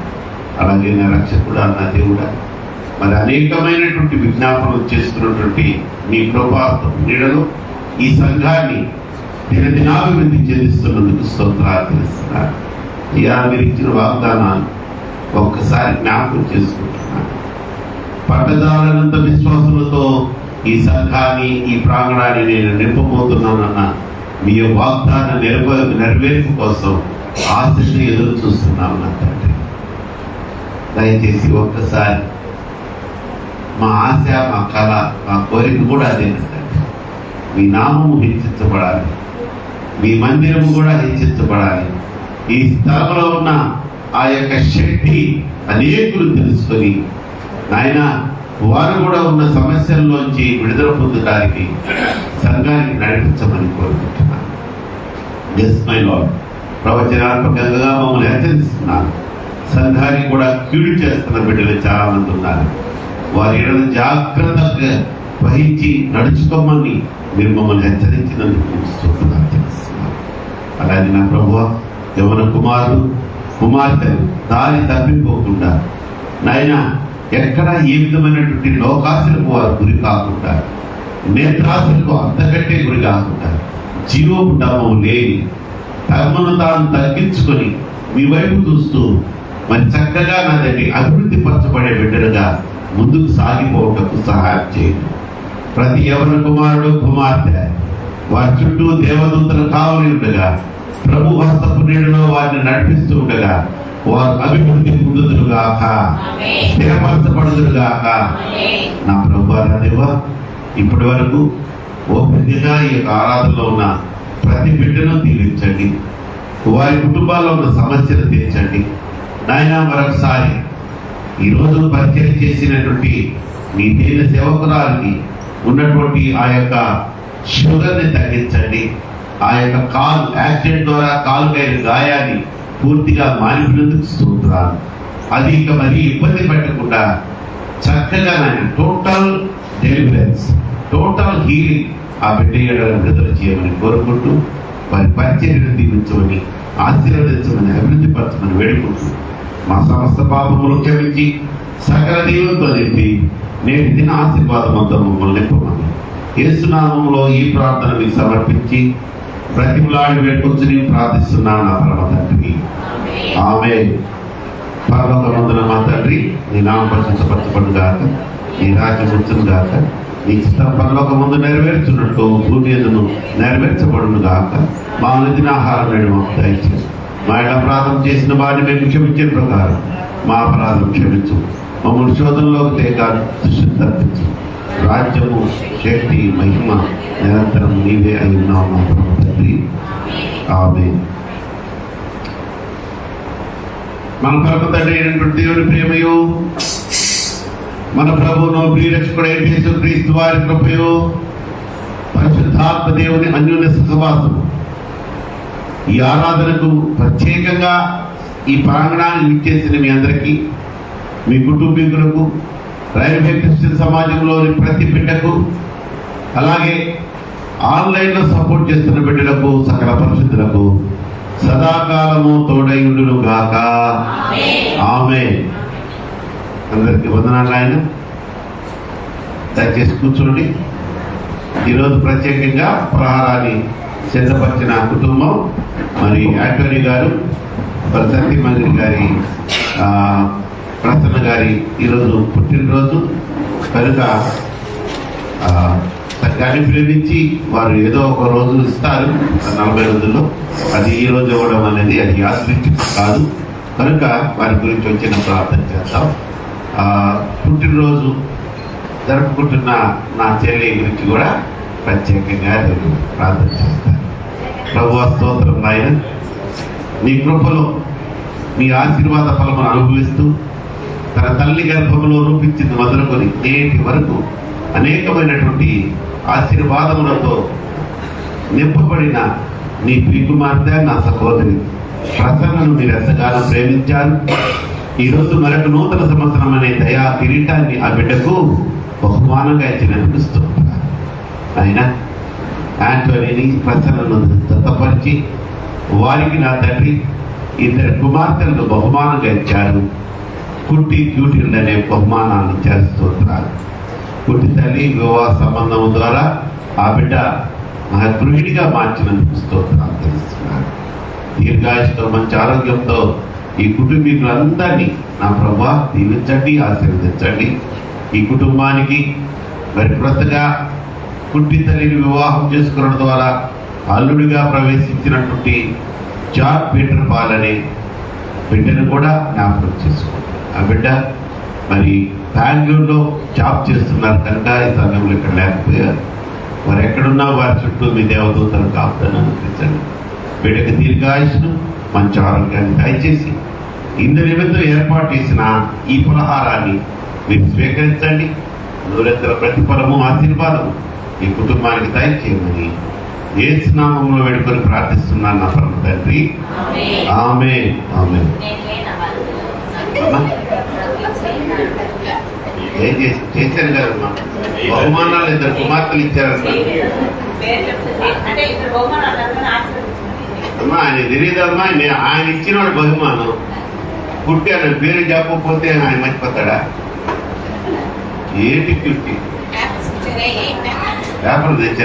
అలాగే నా రక్షకుడు అన్న దేవుడా, మరి అనేకమైనటువంటి విజ్ఞాపనలు చేస్తున్నటువంటి మీ కృపాత్మ నీడలో ఈ సంఘాన్ని దినదినాభివృద్ధి చెందిస్తున్నందుకు స్తోత్రాలు తెలుస్తున్నారు. ఇలా మీరు ఇచ్చిన వాగ్దానాలు ఒక్కసారి జ్ఞాపకం చేసుకుంటున్నాను. పట్టదాలనంత విశ్వాసులతో ఈ సంఘాన్ని, ఈ ప్రాంగణాన్ని నేను నింపబోతున్నానన్న మీ వాగ్దాన నెరవేర్పు కోసం ఆశిస్తూ ఎదురు చూస్తున్నాను. నా తండ్రి దయచేసి ఒక్కసారి మా ఆశ, మా కళ, మా కోరిక కూడా అదేనండి. మీ నామము హెచ్చించబడాలి, మీ మందిరము కూడా హెచ్చించబడాలి. ఈ స్థలంలో ఉన్న ఆ యొక్క శక్తి అనేకులు తెలుసుకొని నాయన వారు కూడా ఉన్న సమస్యల్లోంచి విడుదల పొందడానికి సంఘానికి నడిపించమని కోరుకుంటున్నాను. ఎస్ మై లార్డ్, ప్రవచనాత్మకంగా మమ్మల్ని హెచ్చరిస్తున్నాను. సంఘానికి కూడా కీడు చేస్తున్న బిడ్డలు చాలా మంది ఉన్నారు. వారి జాగ్రత్తగా వహించి నడుచుకోమని మీరు మమ్మల్ని హెచ్చరించినందుకు స్తోత్రాలు తెలుస్తున్నాను. అలాగే నా ప్రభువా, యవన కుమార్తెలు దారి తప్పిపోకుండా నాయన ఎక్కడ ఏ విధమైనటువంటి లోకాశలకు వారు గురి కాకుండా నేత్రాశలకు అంతకంటే గురి కాకుండా జీవపు డమ్మం లేని తమను తాను తగ్గించుకొని మీ వైపు చూస్తూ మరి చక్కగా నా దగ్గర అభివృద్ధి పరచబడే బిడ్డలుగా ముందుకు సాగిపోవటకు సహాయం చేయండి. ప్రతి యవన కుమారుడు కుమార్తె వారి చుట్టూ దేవదూతలు కావలి ఉండగా ప్రభు హస్తపు నీడలో వారిని నడిపిస్తూ ఉండగా వారు అభివృద్ధి పొందుదురుగాక, స్థిరపరచబడుదురుగాక. నా ప్రభు దేవా, ఇప్పటి వరకు ఓపికగా ఈ యొక్క ఆరాధనలో ఉన్న ప్రతి బిడ్డను తీర్చండి, వారి కుటుంబాల్లో ఉన్న సమస్యలు తీర్చండి. నాయన మరొకసారి ఈరోజు పరిచయం చేసినటువంటి మీ దేవ సేవకురాలకి ఉన్నటువంటి ఆ యొక్క షుగర్ని తగ్గించండి. ఆ యొక్క కాలు యాక్సిడెంట్ ద్వారా కాలుకైన గాయాన్ని పూర్తిగా మానిపినందుకు స్తోత్రాలు. అది ఇక మరీ ఇబ్బంది పెట్టకుండా చక్కగా టోటల్ డెలివరెన్స్, టోటల్ హీలింగ్ ఆ బిడ్డ విడుదల చేయమని కోరుకుంటూ వారి పరిచర్యను దీవించమని, ఆశీర్వదించమని, అభివృద్ధి పరచమని వేడుకుంటూ మా సమస్త పాపములు క్షమించి సకల దీవులతో నింపి నేటి దిన ఆశీర్వాదమంతా మమ్మల్ని నింపమని యేసునామములో ఈ ప్రార్థన మీకు సమర్పించి ప్రతిమలాడి వేడుకొచ్చి ప్రార్థిస్తున్నాను నా పరమ తండ్రి, ఆమేన్. పరలోకమందున మా తండ్రి, నీ నామం ప్రశంసపరచబడును గాక, నీ రాజ్యం వచ్చును గాక, నీ చిత్తం పరలోకమందు నెరవేర్చున్నట్టు భూమి యందును నెరవేర్చబడును గాక. మా అనుదిన ఆహారం నేడు మాకు దయచేసి, మా ఇళ్ళ అపరాధం చేసిన వారిని మేము క్షమించిన ప్రకారం మా అపరాధం క్షమించు, మమ్మల్ని శోధనలోకి లేక దుష్టుని తప్పించు. రాజ్యము, శక్తి, మహిమ నిరంతరం నీవే అయి ఉన్నావు మా ప్రభు తండ్రి, ఆమేన్. మన ప్రభు తండ్రి అయినటువంటి దేవుని ప్రేమయు, మన ప్రభువును ప్రియరక్షకుడైన యేసుక్రీస్తు వారి కృపయు, పరిశుద్ధాత్మ దేవుని అన్యోన్య సహవాసము ఈ ఆరాధనకు ప్రత్యేకంగా ఈ ప్రాంగణాన్ని ఇచ్చేసిన మీ అందరికీ, మీ కుటుంబీకులకు, రైల్వే క్రిస్టియన్ సమాజంలోని ప్రతి బిడ్డకు, అలాగే ఆన్లైన్లో సపోర్ట్ చేస్తున్న బిడ్డలకు, సకల పరిశుద్ధులకు సదాకాలము తోడయుండును గాక, ఆమేన్. అందరికీ వందనాలు. ఆయన దయచేసి కూర్చోండి. ఈరోజు ప్రత్యేకంగా ప్రహారాన్ని సిద్ధపరిచిన కుటుంబం మరి యాంటోనీ గారు, సత్యమంత్రి గారి ప్రసన్న గారి ఈరోజు పుట్టినరోజు కనుక దాన్ని ప్రేమించి వారు ఏదో ఒక రోజు ఇస్తారు 40 రోజుల్లో, అది ఈ రోజు ఇవ్వడం అనేది అది యాదృచ్ఛికం కాదు. కనుక వారి గురించి వచ్చిన ప్రార్థన చేస్తాం. పుట్టినరోజు జరుపుకుంటున్న నా చెల్లి గురించి కూడా ప్రత్యేకంగా ప్రార్థన చేస్తాను. ప్రభువా స్తోత్రం నాయన, మీ కృపలో మీ ఆశీర్వాద ఫలమును అనుభవిస్తూ తన తల్లి గర్భంలో రూపించింది మొదలుకొని నేటి వరకు అనేకమైనటువంటి ఆశీర్వాదములతో నింపబడిన నీ ప్రియకుమార్తె, నా సహోదరి ప్రసన్నను మీరు ఎంతగానో ప్రేమించారు. ఈరోజు మరొక నూతన సంవత్సరం అనే దయా కిరీటాన్ని ఆ బిడ్డకు బహుమానంగా ఇచ్చినందుకు స్తోత్రాలు. ఆయన యాంటోనీని, ప్రసన్నను దత్తపరిచి వారికి నా తండ్రి 2 కుమార్తెలను బహుమానంగా ఇచ్చారు. కుట్టి క్యూటీలు అనే బహుమానాన్ని ఇచ్చారు. స్తోత్రాలు. కుట్టి తల్లి వివాహ సంబంధం ద్వారా ఆ బిడ్డ నా గృహిణిగా మార్చినందుకు స్తోత్రాలు తెలుస్తున్నారు. దీర్ఘాయుషతో మంచి ఆరోగ్యంతో ఈ కుటుంబీకులందరినీ నా ప్రభా దీవించండి, ఆశీర్వదించండి. ఈ కుటుంబానికి మరి కొత్తగా కుట్టి తల్లిని వివాహం చేసుకోవడం ద్వారా అల్లుడిగా ప్రవేశించినటువంటి జాన్ పీటర్ పాల్ అనే బిడ్డను కూడా జ్ఞాపకం చేసుకోండి. ఆ బిడ్డ మరి బెంగళూరులో జాబ్ చేస్తున్నారు కనుక ఈ సమయంలో ఇక్కడ లేకపోయారు. వారు ఎక్కడున్నా వారి చుట్టూ మీ దేవదూతలు కాపుతాను అనిపించండి. బిడ్డకి దీర్ఘాయుష్ను, మంచి ఆరోగ్యాన్ని దయచేసి ఇందు నిమిత్తం ఏర్పాటు చేసిన ఈ పలహారాన్ని మీరు స్వీకరించండి. నూరెత్తల ప్రతిఫలము, ఆశీర్వాదము ఈ కుటుంబానికి దయచేయమని యేసు నామములో వేడుకొని ప్రార్థిస్తున్నాను నా పరమ తండ్రి, ఆమేన్. ఆమేన్. ఏం చేశాను కదా, బహుమానాలు 2 కుమార్తెలు ఇచ్చారమ్మా. అమ్మా ఆయన తెలియదమ్మా, ఆయన ఇచ్చిన వాడు బహుమానం. కుట్టి ఆయన పేరు చెప్పకపోతే ఆయన మర్చిపోతాడా? ఏంటి కుట్టి పేపర్ తెచ్చారు.